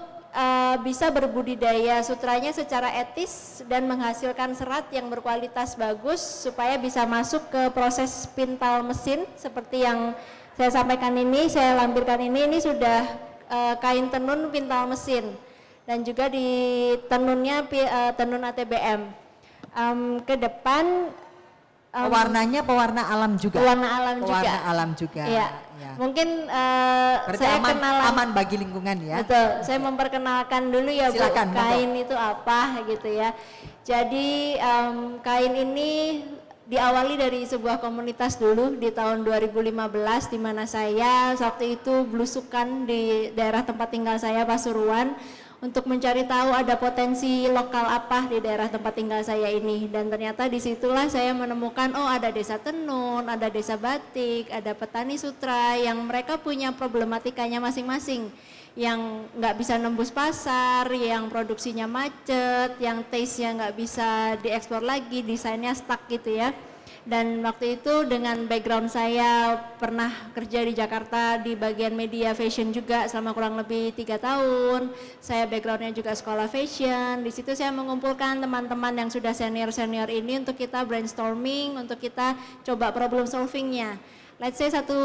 bisa berbudidaya sutranya secara etis dan menghasilkan serat yang berkualitas bagus supaya bisa masuk ke proses pintal mesin seperti yang saya sampaikan ini, saya lampirkan ini sudah kain tenun pintal mesin dan juga di tenunnya tenun ATBM. Ke depan Pewarnanya pewarna alam juga. pewarna alam juga. Pewarna alam juga. Iya. Ya. Mungkin Berarti saya aman bagi lingkungan ya. Betul, saya memperkenalkan dulu ya Silakan, Bu, kain itu apa gitu ya. Jadi kain ini diawali dari sebuah komunitas dulu di tahun 2015 di mana saya waktu itu belusukan di daerah tempat tinggal saya Pasuruan untuk mencari tahu ada potensi lokal apa di daerah tempat tinggal saya ini, dan ternyata disitulah saya menemukan oh ada desa tenun, ada desa batik, ada petani sutra yang mereka punya problematikanya masing-masing, yang nggak bisa nembus pasar, yang produksinya macet, yang taste-nya nggak bisa diekspor lagi, desainnya stuck gitu ya. Dan waktu itu dengan background saya pernah kerja di Jakarta di bagian media fashion juga selama kurang lebih 3 tahun. Saya backgroundnya juga sekolah fashion. Di situ saya mengumpulkan teman-teman yang sudah senior-senior ini untuk kita brainstorming, untuk kita coba problem solvingnya. let's say satu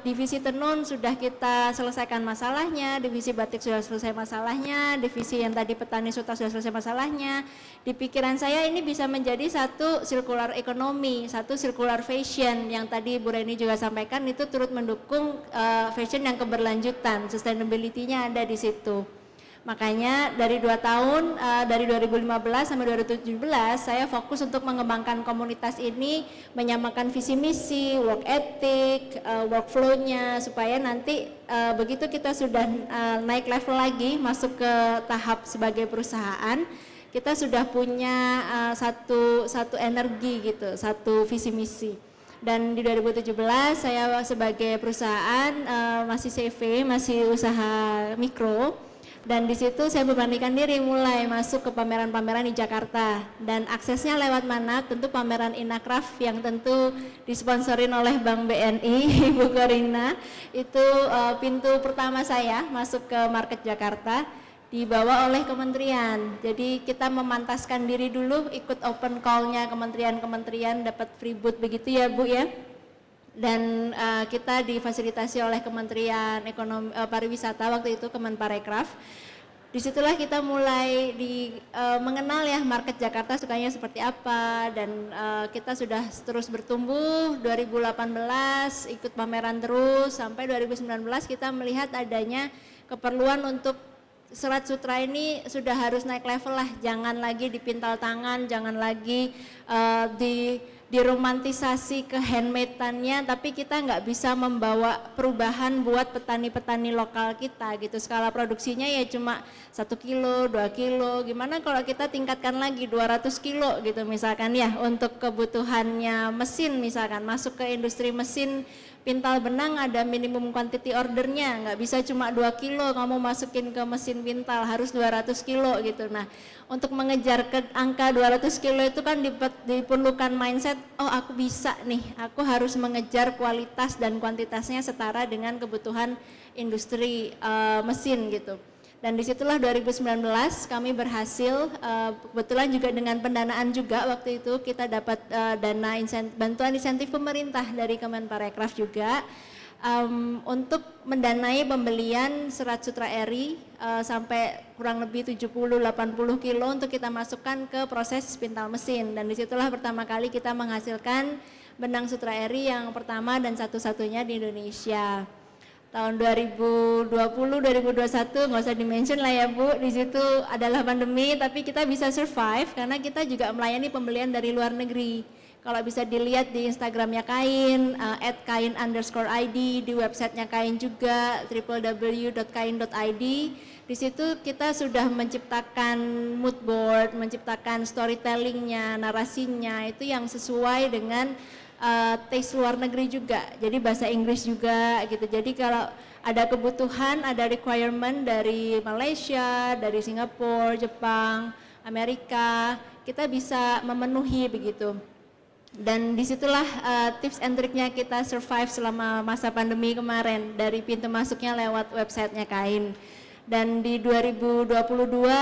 divisi tenun sudah kita selesaikan masalahnya, divisi batik sudah selesai masalahnya, divisi yang tadi petani sutra sudah selesai masalahnya. Di pikiran saya ini bisa menjadi satu circular economy, satu circular fashion yang tadi Bu Reni juga sampaikan, itu turut mendukung fashion yang keberlanjutan, sustainability-nya ada di situ. Makanya dari 2 tahun, dari 2015 sampai 2017, saya fokus untuk mengembangkan komunitas ini, menyamakan visi misi, work ethic, workflow-nya, supaya nanti begitu kita sudah naik level lagi, masuk ke tahap sebagai perusahaan, kita sudah punya satu energi gitu, satu visi misi. Dan di 2017 saya sebagai perusahaan masih CV, masih usaha mikro. Dan di situ saya memberanikan diri mulai masuk ke pameran-pameran di Jakarta, dan aksesnya lewat mana? Tentu pameran Inakraf yang tentu disponsorin oleh Bank BNI, Ibu Korina. Itu pintu pertama saya masuk ke market Jakarta, dibawa oleh kementerian. Jadi kita memantaskan diri dulu, ikut open call-nya kementerian-kementerian, dapat free booth begitu ya Bu ya. Dan kita difasilitasi oleh Kementerian Ekonomi Pariwisata waktu itu, Kemenparekraf. Disitulah kita mulai mengenal ya market Jakarta sukanya seperti apa, dan kita sudah terus bertumbuh. 2018 ikut pameran terus sampai 2019 kita melihat adanya keperluan untuk Serat Sutra ini sudah harus naik level lah, jangan lagi dipintal tangan, jangan lagi diromantisasi ke handmade-annya, tapi kita nggak bisa membawa perubahan buat petani-petani lokal kita gitu. Skala produksinya ya cuma 1 kilo, 2 kilo, gimana kalau kita tingkatkan lagi 200 kilo gitu misalkan ya, untuk kebutuhannya mesin misalkan, masuk ke industri mesin, pintal benang ada minimum quantity ordernya, nggak bisa cuma 2 kilo kamu masukin ke mesin pintal, harus 200 kilo gitu. Nah, untuk mengejar ke angka 200 kilo itu kan diperlukan mindset, oh aku bisa nih, aku harus mengejar kualitas dan kuantitasnya setara dengan kebutuhan industri mesin gitu. Dan disitulah 2019 kami berhasil, kebetulan juga dengan pendanaan juga waktu itu kita dapat bantuan insentif pemerintah dari Kemenparekraf juga, untuk mendanai pembelian Serat Sutra Eri sampai kurang lebih 70-80 kilo untuk kita masukkan ke proses pintal mesin. Dan disitulah pertama kali kita menghasilkan benang Sutra Eri yang pertama dan satu-satunya di Indonesia. Tahun 2020-2021 nggak usah dimention lah ya Bu, di situ adalah pandemi, tapi kita bisa survive karena kita juga melayani pembelian dari luar negeri. Kalau bisa dilihat di Instagramnya Kain, @kain_id, di websitenya Kain juga, www.kain.id. Di situ kita sudah menciptakan mood board, menciptakan storytellingnya, narasinya, itu yang sesuai dengan taste luar negeri juga, jadi bahasa Inggris juga gitu. Jadi kalau ada kebutuhan, ada requirement dari Malaysia, dari Singapura, Jepang, Amerika, kita bisa memenuhi begitu. Dan disitulah tips and triknya kita survive selama masa pandemi kemarin, dari pintu masuknya lewat websitenya Kain. Dan di 2022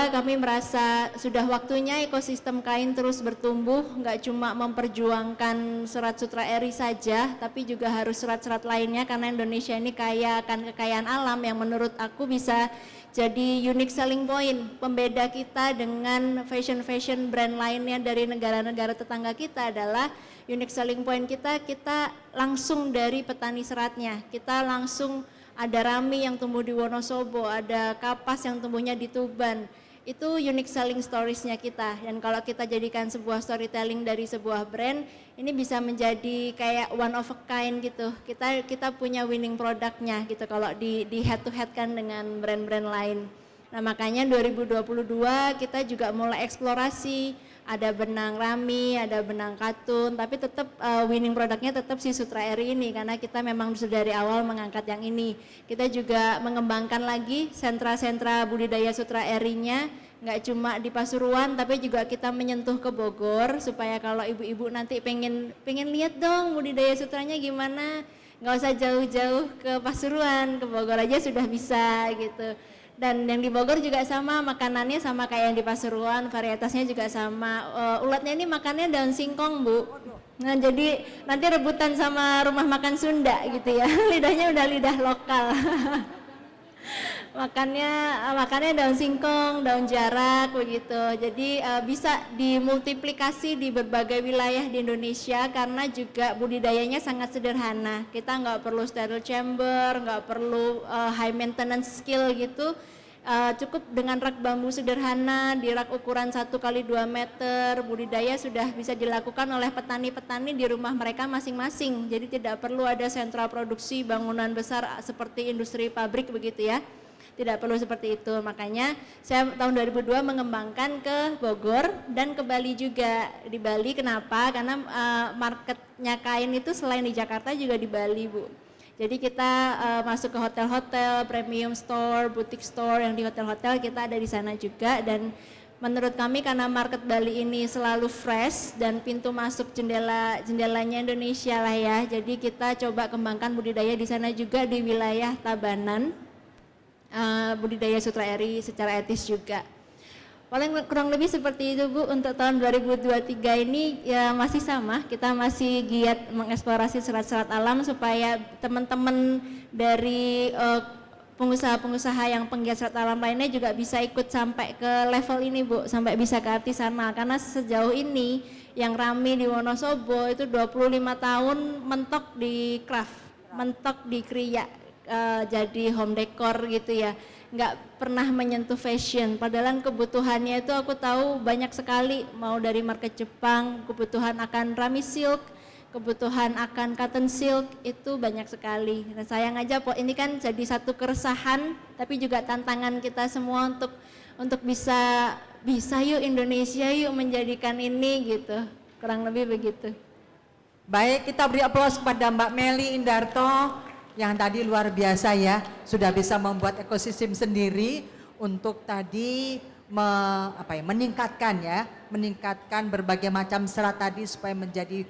kami merasa sudah waktunya ekosistem kain terus bertumbuh, nggak cuma memperjuangkan Serat Sutra Eri saja, tapi juga harus serat-serat lainnya, karena Indonesia ini kaya akan kekayaan alam yang menurut aku bisa jadi unique selling point. Pembeda kita dengan fashion brand lainnya dari negara-negara tetangga kita adalah unique selling point kita langsung dari petani seratnya, kita langsung ada rami yang tumbuh di Wonosobo, ada kapas yang tumbuhnya di Tuban. Itu unique selling storiesnya kita. Dan kalau kita jadikan sebuah storytelling dari sebuah brand, ini bisa menjadi kayak one of a kind gitu. Kita punya winning produknya gitu kalau di head to head kan dengan brand-brand lain. Nah makanya 2022 kita juga mulai eksplorasi. Ada benang rami, ada benang katun, tapi tetap winning produknya tetap si Sutra Eri ini, karena kita memang sudah dari awal mengangkat yang ini. Kita juga mengembangkan lagi sentra-sentra budidaya Sutra Erinya, nggak cuma di Pasuruan, tapi juga kita menyentuh ke Bogor, supaya kalau ibu-ibu nanti pengen lihat dong budidaya sutranya gimana, nggak usah jauh-jauh ke Pasuruan, ke Bogor aja sudah bisa gitu. Dan yang di Bogor juga sama, makanannya sama kayak yang di Pasuruan, varietasnya juga sama. Ulatnya ini makannya daun singkong Bu. Nah, jadi nanti rebutan sama rumah makan Sunda gitu ya. Lidahnya udah lidah lokal. Makannya daun singkong, daun jarak begitu. Jadi bisa dimultiplikasi di berbagai wilayah di Indonesia karena juga budidayanya sangat sederhana. Kita nggak perlu sterile chamber, nggak perlu high maintenance skill gitu. Cukup dengan rak bambu sederhana di rak ukuran 1 kali 2 meter, budidaya sudah bisa dilakukan oleh petani-petani di rumah mereka masing-masing. Jadi tidak perlu ada sentra produksi bangunan besar seperti industri pabrik begitu ya. Tidak perlu seperti itu. Makanya saya tahun 2002 mengembangkan ke Bogor dan ke Bali juga. Di Bali kenapa? Karena marketnya kain itu selain di Jakarta juga di Bali, Bu. Jadi kita masuk ke hotel-hotel, premium store, boutique store yang di hotel-hotel kita ada di sana juga. Dan menurut kami karena market Bali ini selalu fresh dan pintu masuk jendelanya Indonesia lah ya. Jadi kita coba kembangkan budidaya di sana juga di wilayah Tabanan, budidaya sutra eri secara etis juga. Paling kurang lebih seperti itu Bu. Untuk tahun 2023 ini ya masih sama, kita masih giat mengeksplorasi serat-serat alam supaya teman-teman dari pengusaha-pengusaha yang penggiat serat alam lainnya juga bisa ikut sampai ke level ini Bu, sampai bisa ke artisanal. Karena sejauh ini yang rame di Wonosobo itu 25 tahun mentok di craft, mentok di kriya, jadi home decor gitu ya, nggak pernah menyentuh fashion. Padahal kebutuhannya itu aku tahu banyak sekali, mau dari market Jepang, kebutuhan akan rami silk, kebutuhan akan cotton silk itu banyak sekali. Nah, sayang aja ini kan jadi satu keresahan, tapi juga tantangan kita semua untuk bisa yuk Indonesia yuk menjadikan ini gitu, kurang lebih begitu. Baik, kita beri aplaus kepada Mbak Meli Indarto yang tadi luar biasa ya, sudah bisa membuat ekosistem sendiri untuk tadi meningkatkan berbagai macam serat tadi supaya menjadi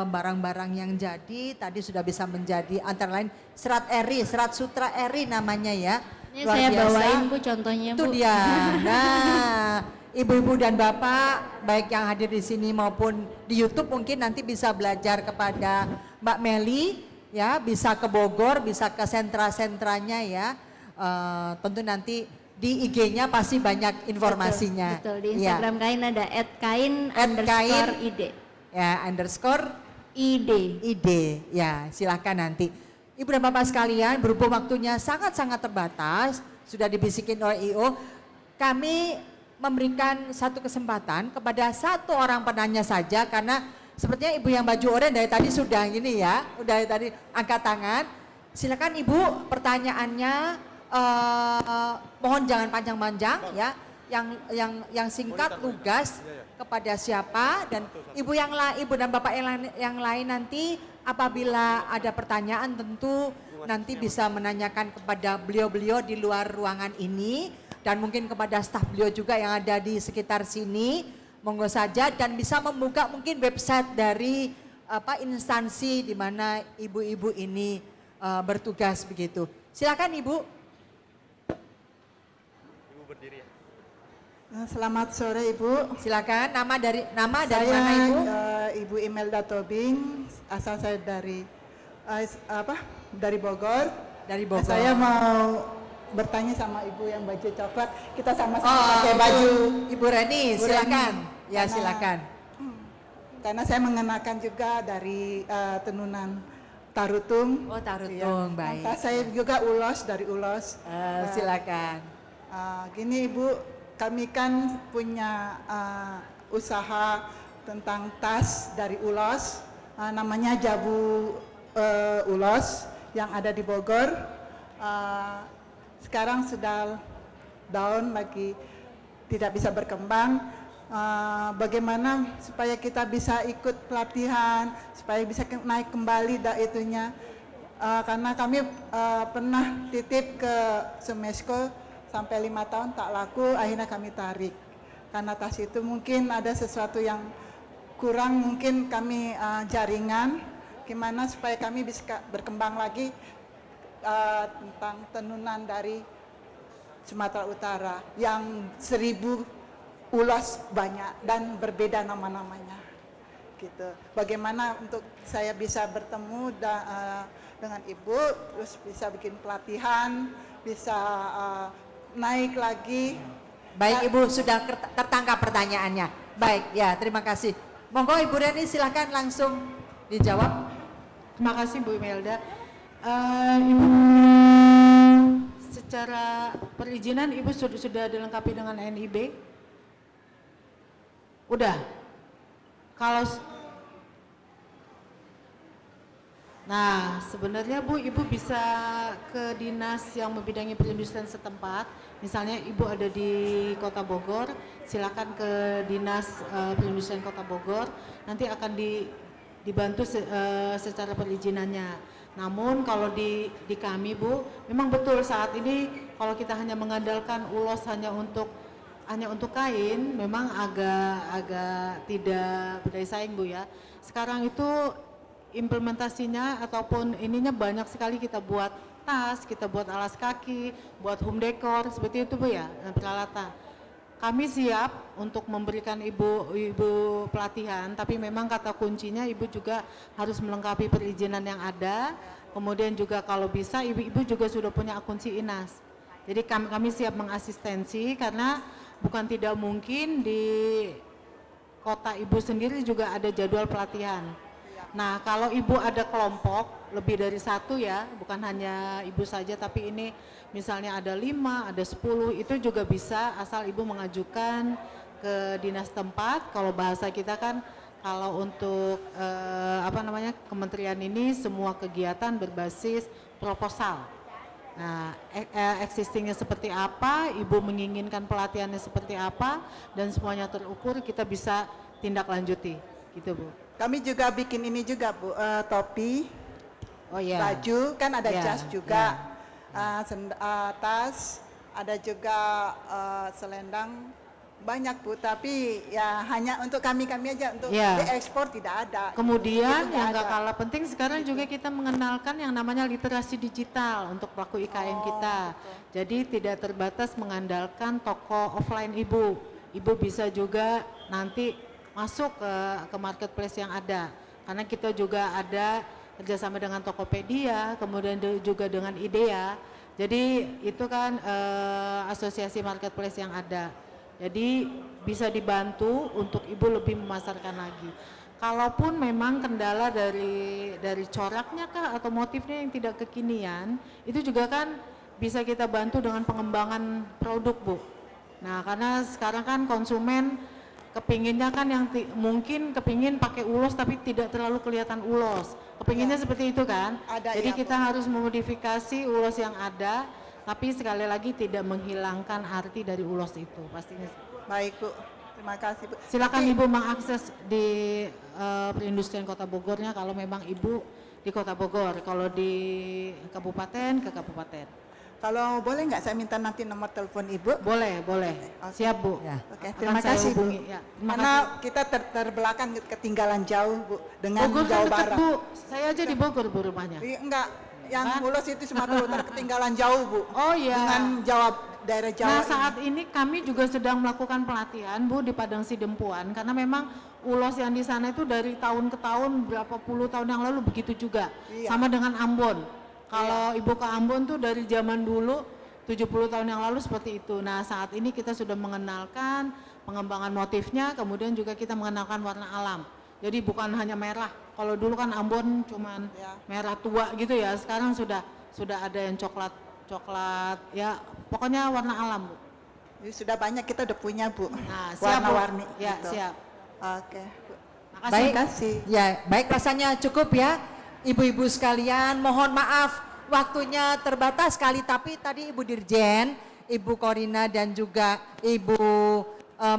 barang-barang yang jadi tadi sudah bisa menjadi antara lain serat eri, serat sutra eri namanya ya. Ini luar saya biasa. bawain Bu contohnya Itu Bu. dia. Nah, ibu-ibu dan bapak baik yang hadir di sini maupun di YouTube mungkin nanti bisa belajar kepada Mbak Meli. Ya, bisa ke Bogor, bisa ke sentra-sentranya ya. Tentu nanti di IG-nya pasti banyak informasinya. Betul, di Instagram ya. Kain ada @kain_id. Ya, _id. Ya, silahkan nanti. Ibu dan Bapak sekalian, berhubung waktunya sangat-sangat terbatas, sudah dibisikin oleh IO, kami memberikan satu kesempatan kepada satu orang penanya saja karena sepertinya ibu yang baju oranye dari tadi sudah ini ya, udah dari tadi angkat tangan. Silakan ibu, pertanyaannya mohon jangan panjang-panjang ya, yang singkat, lugas kepada siapa dan ibu dan bapak yang lain nanti apabila ada pertanyaan tentu nanti bisa menanyakan kepada beliau-beliau di luar ruangan ini dan mungkin kepada staf beliau juga yang ada di sekitar sini. Monggo saja dan bisa membuka mungkin website dari instansi di mana ibu-ibu ini bertugas begitu. Silakan Ibu. Ibu berdiri ya. Selamat sore Ibu. Silakan. Nama dari mana Ibu? Ibu Imelda Tobing. Asal saya dari Bogor. Dari Bogor. Saya mau bertanya sama Ibu yang baju coklat. Kita sama-sama pakai baju. Ibu Reni, silakan. Ya, silakan. Karena saya mengenakan juga dari tenunan Tarutung. Oh, Tarutung, baik. Saya juga ulos dari ulos. Silakan. Gini Ibu, kami kan punya usaha tentang tas dari ulos, namanya Jabu Ulos yang ada di Bogor. Sekarang sudah down lagi, tidak bisa berkembang. Bagaimana supaya kita bisa ikut pelatihan, supaya bisa naik kembali itunya. Karena kami pernah titip ke Semesco sampai 5 tahun tak laku, akhirnya kami tarik. Karena tas itu mungkin ada sesuatu yang kurang, mungkin kami jaringan, gimana supaya kami bisa berkembang lagi tentang tenunan dari Sumatera Utara yang 1000 ulos banyak dan berbeda nama-namanya. gitu. Bagaimana untuk saya bisa bertemu dengan Ibu, terus bisa bikin pelatihan, bisa naik lagi. Baik Ibu, sudah tertangkap pertanyaannya. Baik, ya terima kasih. Monggo Ibu Reni silahkan langsung dijawab. Terima kasih Bu Imelda. Ibu, secara perizinan Ibu sudah dilengkapi dengan NIB? Udah. Kalau Nah, sebenarnya Bu, Ibu bisa ke dinas yang membidangi perindustrian setempat. Misalnya Ibu ada di Kota Bogor, silakan ke dinas perindustrian Kota Bogor. Nanti akan dibantu secara perizinannya. Namun kalau di kami Bu, memang betul saat ini kalau kita hanya mengandalkan ulos hanya untuk kain, memang agak tidak berdaya saing Bu ya. Sekarang itu implementasinya ataupun ininya banyak sekali, kita buat tas, kita buat alas kaki, buat home decor, seperti itu Bu ya, dan peralatan. Kami siap untuk memberikan ibu pelatihan, tapi memang kata kuncinya Ibu juga harus melengkapi perizinan yang ada, kemudian juga kalau bisa Ibu juga sudah punya akun SIINAS. Jadi kami siap mengasistensi, karena bukan tidak mungkin di kota Ibu sendiri juga ada jadwal pelatihan. Nah, kalau Ibu ada kelompok lebih dari satu ya, bukan hanya Ibu saja, tapi ini misalnya ada 5, ada 10, itu juga bisa asal Ibu mengajukan ke dinas tempat. Kalau bahasa kita kan, kalau untuk kementerian ini semua kegiatan berbasis proposal. Nah, existingnya seperti apa, Ibu menginginkan pelatihannya seperti apa, dan semuanya terukur, kita bisa tindak lanjuti, gitu Bu. Kami juga bikin ini juga Bu, topi, baju, kan ada jas juga, tas, ada juga selendang, banyak Bu, tapi ya hanya untuk kami aja, untuk diekspor tidak ada. Kemudian yang gak kalah penting sekarang juga kita mengenalkan yang namanya literasi digital untuk pelaku IKM kita. Jadi tidak terbatas mengandalkan toko offline Ibu. Ibu bisa juga nanti masuk ke marketplace yang ada, karena kita juga ada kerjasama dengan Tokopedia, kemudian juga dengan IDEA. Jadi itu kan asosiasi marketplace yang ada. Jadi bisa dibantu untuk Ibu lebih memasarkan lagi. Kalaupun memang kendala dari coraknya kah atau motifnya yang tidak kekinian, itu juga kan bisa kita bantu dengan pengembangan produk Bu. Nah, karena sekarang kan konsumen kepinginnya kan yang mungkin kepingin pakai ulos tapi tidak terlalu kelihatan ulos. Kepinginnya seperti itu kan. Jadi kita harus memodifikasi ulos yang ada, tapi sekali lagi tidak menghilangkan arti dari ulos itu pastinya. Baik Bu, terima kasih Bu. Silakan Ibu mengakses di perindustrian Kota Bogornya kalau memang Ibu di Kota Bogor. Kalau di kabupaten ke kabupaten. Kalau boleh nggak saya minta nanti nomor telepon Ibu? Boleh. Siap Bu. Ya. Oke, terima kasih Bu. Ya, Karena kita terbelakang, ketinggalan jauh Bu dengan Bogor Jawa kan dekat Barat. Bu, saya aja di Bogor Bu rumahnya. Enggak, yang ulos itu Sumatera Utara ketinggalan jauh Bu. Oh iya. Dengan daerah Jawa. Nah saat ini kami juga sedang melakukan pelatihan Bu di Padang Sidempuan, karena memang ulos yang di sana itu dari tahun ke tahun, berapa puluh tahun yang lalu begitu juga. Sama dengan Ambon. Kalau Ibu ke Ambon tuh dari zaman dulu 70 tahun yang lalu seperti itu. Nah saat ini kita sudah mengenalkan pengembangan motifnya, kemudian juga kita mengenalkan warna alam. Jadi bukan hanya merah. Kalau dulu kan Ambon cuman merah tua gitu ya. Sekarang sudah ada yang coklat ya, pokoknya warna alam Bu. Jadi sudah banyak kita udah punya Bu. Nah, siap warna-warni. Ya, gitu. siap. Oke. Makasih. Terima kasih. Ya, baik, rasanya cukup ya. Ibu-ibu sekalian, mohon maaf waktunya terbatas sekali, tapi tadi Ibu Dirjen, Ibu Korina dan juga Ibu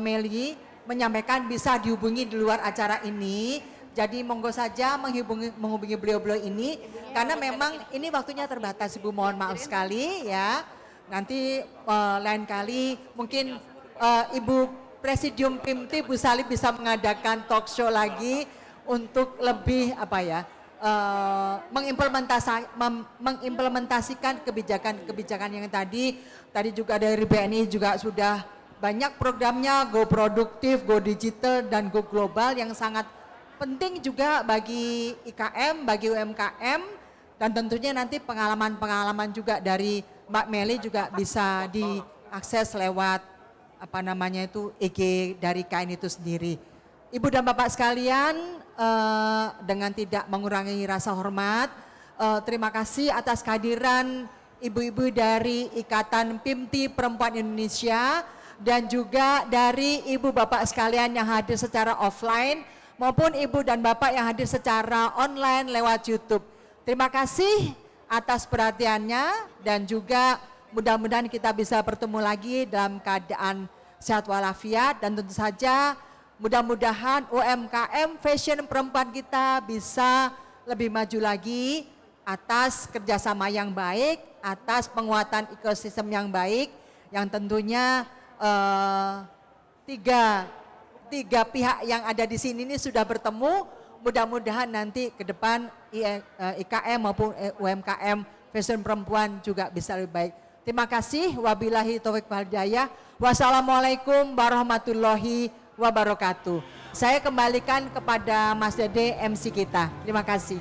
Meli menyampaikan bisa dihubungi di luar acara ini. Jadi monggo saja menghubungi beliau-beliau ini, karena memang ini waktunya terbatas Ibu, mohon maaf sekali ya. Nanti lain kali mungkin Ibu Presidium PIMT Bu Salib bisa mengadakan talk show lagi untuk lebih mengimplementasikan kebijakan yang tadi juga dari BNI juga sudah banyak programnya Go Produktif, Go Digital, dan Go Global yang sangat penting juga bagi IKM, bagi UMKM, dan tentunya nanti pengalaman-pengalaman juga dari Mbak Meli juga bisa diakses lewat IG dari kain itu sendiri. Ibu dan Bapak sekalian, dengan tidak mengurangi rasa hormat, terima kasih atas kehadiran ibu-ibu dari Ikatan Pimti Perempuan Indonesia dan juga dari ibu bapak sekalian yang hadir secara offline maupun ibu dan bapak yang hadir secara online lewat YouTube. Terima kasih atas perhatiannya dan juga mudah-mudahan kita bisa bertemu lagi dalam keadaan sehat walafiat, dan tentu saja mudah-mudahan UMKM fashion perempuan kita bisa lebih maju lagi atas kerjasama yang baik, atas penguatan ekosistem yang baik, yang tentunya tiga pihak yang ada di sini ini sudah bertemu. Mudah-mudahan nanti ke depan IKM maupun UMKM fashion perempuan juga bisa lebih baik. Terima kasih. Wabillahi taufiq wal hidayah. Wassalamualaikum warahmatullahi wabarakatuh. Saya kembalikan kepada Mas Dede MC kita. Terima kasih.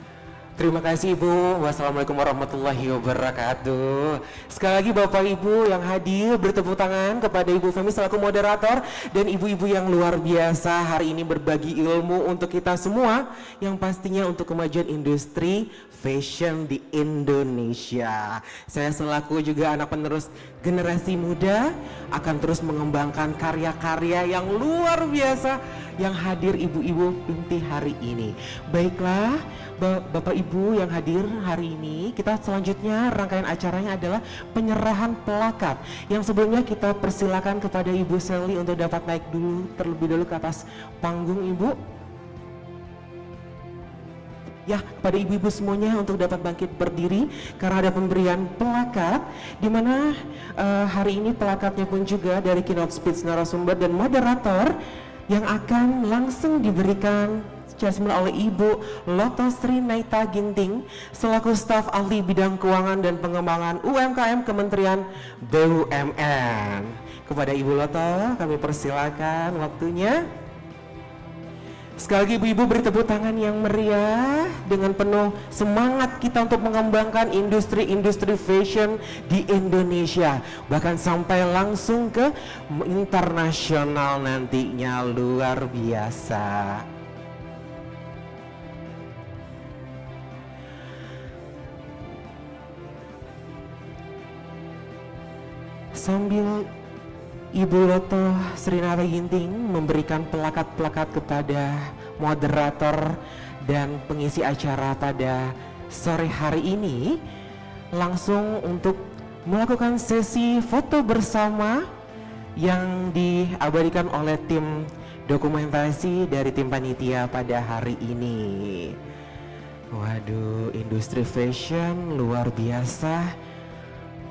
Terima kasih Ibu. Wassalamualaikum warahmatullahi wabarakatuh. Sekali lagi Bapak Ibu yang hadir bertepuk tangan kepada Ibu Femi selaku moderator dan ibu-ibu yang luar biasa hari ini berbagi ilmu untuk kita semua yang pastinya untuk kemajuan industri fashion di Indonesia. Saya selaku juga anak penerus generasi muda akan terus mengembangkan karya-karya yang luar biasa yang hadir ibu-ibu Pimti hari ini. Baiklah Bapak Ibu yang hadir hari ini, kita selanjutnya rangkaian acaranya adalah penyerahan plakat. Yang sebelumnya kita persilakan kepada Ibu Sally untuk dapat naik dulu terlebih dahulu ke atas panggung Ibu. Ya, kepada ibu-ibu semuanya untuk dapat bangkit berdiri karena ada pemberian plakat di mana hari ini plakatnya pun juga dari keynote speech narasumber dan moderator yang akan langsung diberikan secara semula oleh Ibu Loto Sri Naita Ginting selaku staf ahli bidang keuangan dan pengembangan UMKM Kementerian BUMN. Kepada Ibu Loto kami persilakan waktunya. Sekali lagi ibu-ibu beri tepuk tangan yang meriah dengan penuh semangat kita untuk mengembangkan industri-industri fashion di Indonesia. Bahkan sampai langsung ke internasional nantinya, luar biasa. Sambil Ibu Loto Sri Naita Ginting memberikan plakat-plakat kepada moderator dan pengisi acara pada sore hari ini, langsung untuk melakukan sesi foto bersama yang diabadikan oleh tim dokumentasi dari tim panitia pada hari ini. Waduh, industri fashion luar biasa.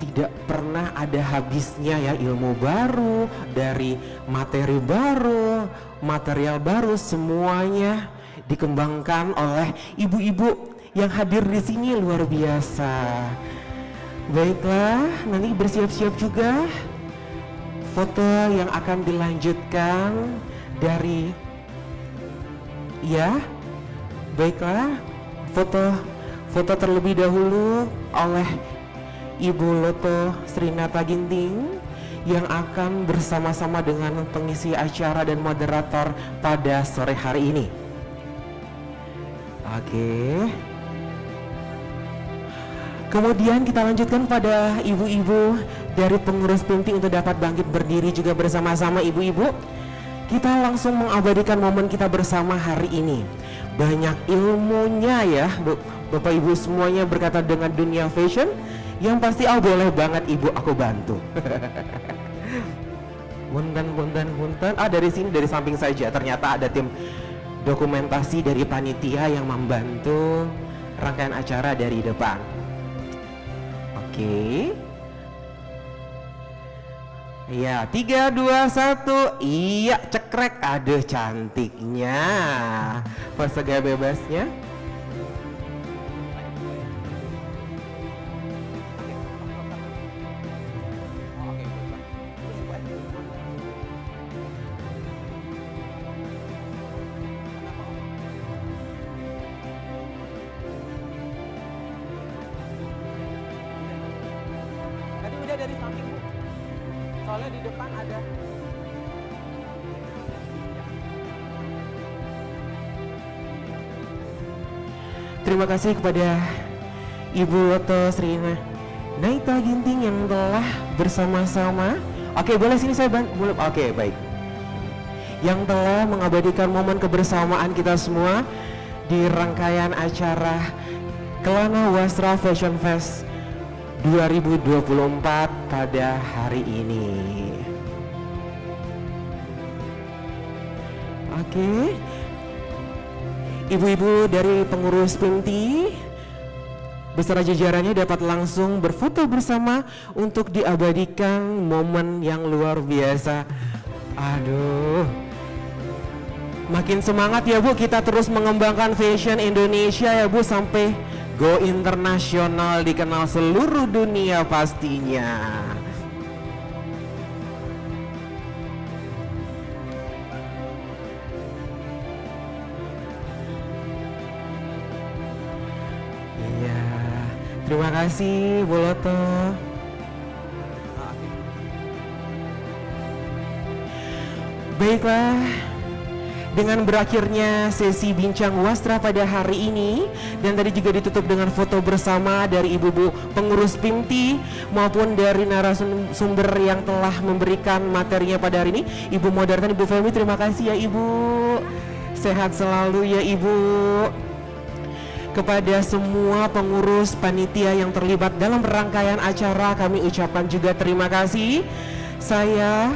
Tidak pernah ada habisnya ya, ilmu baru, dari materi baru, material baru, semuanya dikembangkan oleh ibu-ibu yang hadir di sini, luar biasa. Baiklah, nanti bersiap-siap juga foto yang akan dilanjutkan dari baiklah, foto terlebih dahulu oleh Ibu Loto Sri Naita Ginting yang akan bersama-sama dengan pengisi acara dan moderator pada sore hari ini. Oke. Kemudian kita lanjutkan pada ibu-ibu dari pengurus Pimti untuk dapat bangkit berdiri juga bersama-sama ibu-ibu. Kita langsung mengabadikan momen kita bersama hari ini. Banyak ilmunya ya Bapak Ibu semuanya berkaitan dengan dunia fashion. Yang pasti boleh banget ibu aku bantu. Punten. Dari sini, dari samping saja. Ternyata ada tim dokumentasi dari panitia yang membantu rangkaian acara dari depan. Oke. Iya, 3, 2, 1. Iya, cekrek. Aduh, cantiknya. Pose gaya bebasnya. Dede dari samping Bu. Soalnya di depan ada. Terima kasih kepada Ibu Loto Srina Naita Ginting yang telah bersama-sama. Oke, boleh sini saya bantu. Boleh. Oke, baik. Yang telah mengabadikan momen kebersamaan kita semua di rangkaian acara Kelana Wasra Fashion Fest 2024 pada hari ini. Oke. Ibu-ibu dari pengurus PIMTI beserta jajarannya dapat langsung berfoto bersama untuk diabadikan momen yang luar biasa. Aduh, makin semangat ya Bu, kita terus mengembangkan fashion Indonesia ya Bu, sampai go internasional, dikenal seluruh dunia pastinya. Iya, terima kasih Bu Loto. Baiklah, dengan berakhirnya sesi bincang wasra pada hari ini dan tadi juga ditutup dengan foto bersama dari ibu-ibu pengurus PIMTI maupun dari narasumber yang telah memberikan materinya pada hari ini, Ibu moderator Ibu Femi, terima kasih ya Ibu. Sehat selalu ya Ibu. Kepada semua pengurus panitia yang terlibat dalam rangkaian acara kami ucapkan juga terima kasih. Saya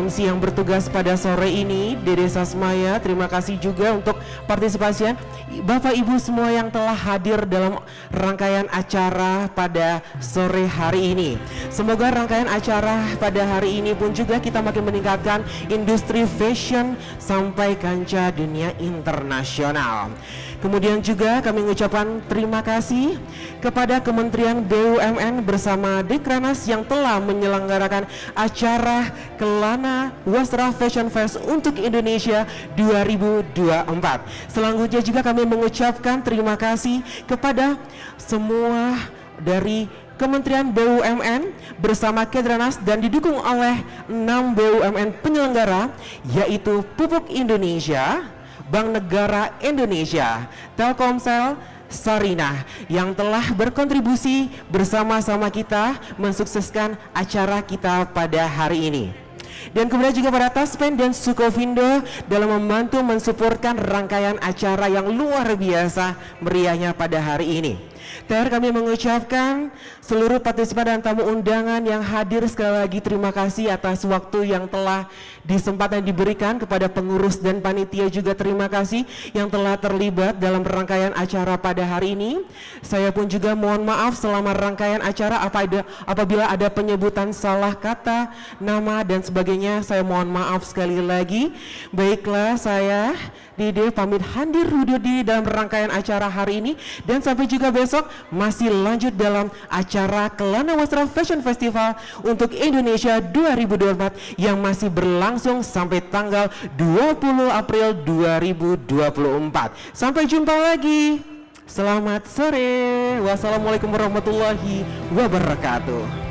MC yang bertugas pada sore ini, Dede Sasmaya, terima kasih juga untuk partisipasian Bapak Ibu semua yang telah hadir dalam rangkaian acara pada sore hari ini. Semoga rangkaian acara pada hari ini pun juga kita makin meningkatkan industri fashion sampai kancah dunia internasional. Kemudian juga kami mengucapkan terima kasih kepada Kementerian BUMN bersama Dekranas yang telah menyelenggarakan acara Kelana Wasra Fashion Fest untuk Indonesia 2024. Selanjutnya juga kami mengucapkan terima kasih kepada semua dari Kementerian BUMN bersama Kedranas dan didukung oleh 6 BUMN penyelenggara yaitu Pupuk Indonesia, Bank Negara Indonesia, Telkomsel, Sarinah yang telah berkontribusi bersama-sama kita mensukseskan acara kita pada hari ini. Dan kemudian juga pada Taspen dan Sukovindo dalam membantu mensupportkan rangkaian acara yang luar biasa meriahnya pada hari ini. Terakhir kami mengucapkan seluruh partisipan dan tamu undangan yang hadir sekali lagi terima kasih atas waktu yang telah disempatkan diberikan kepada pengurus dan panitia juga terima kasih yang telah terlibat dalam rangkaian acara pada hari ini. Saya pun juga mohon maaf selama rangkaian acara apabila ada penyebutan salah kata, nama dan sebagainya, saya mohon maaf sekali lagi. Baiklah, saya Dede pamit hadir undur diri dalam rangkaian acara hari ini dan sampai juga besok masih lanjut dalam acara Kelana Wasra Fashion Festival untuk Indonesia 2024 yang masih berlangsung sampai tanggal 20 April 2024. Sampai jumpa lagi. Selamat sore. Wassalamualaikum warahmatullahi wabarakatuh.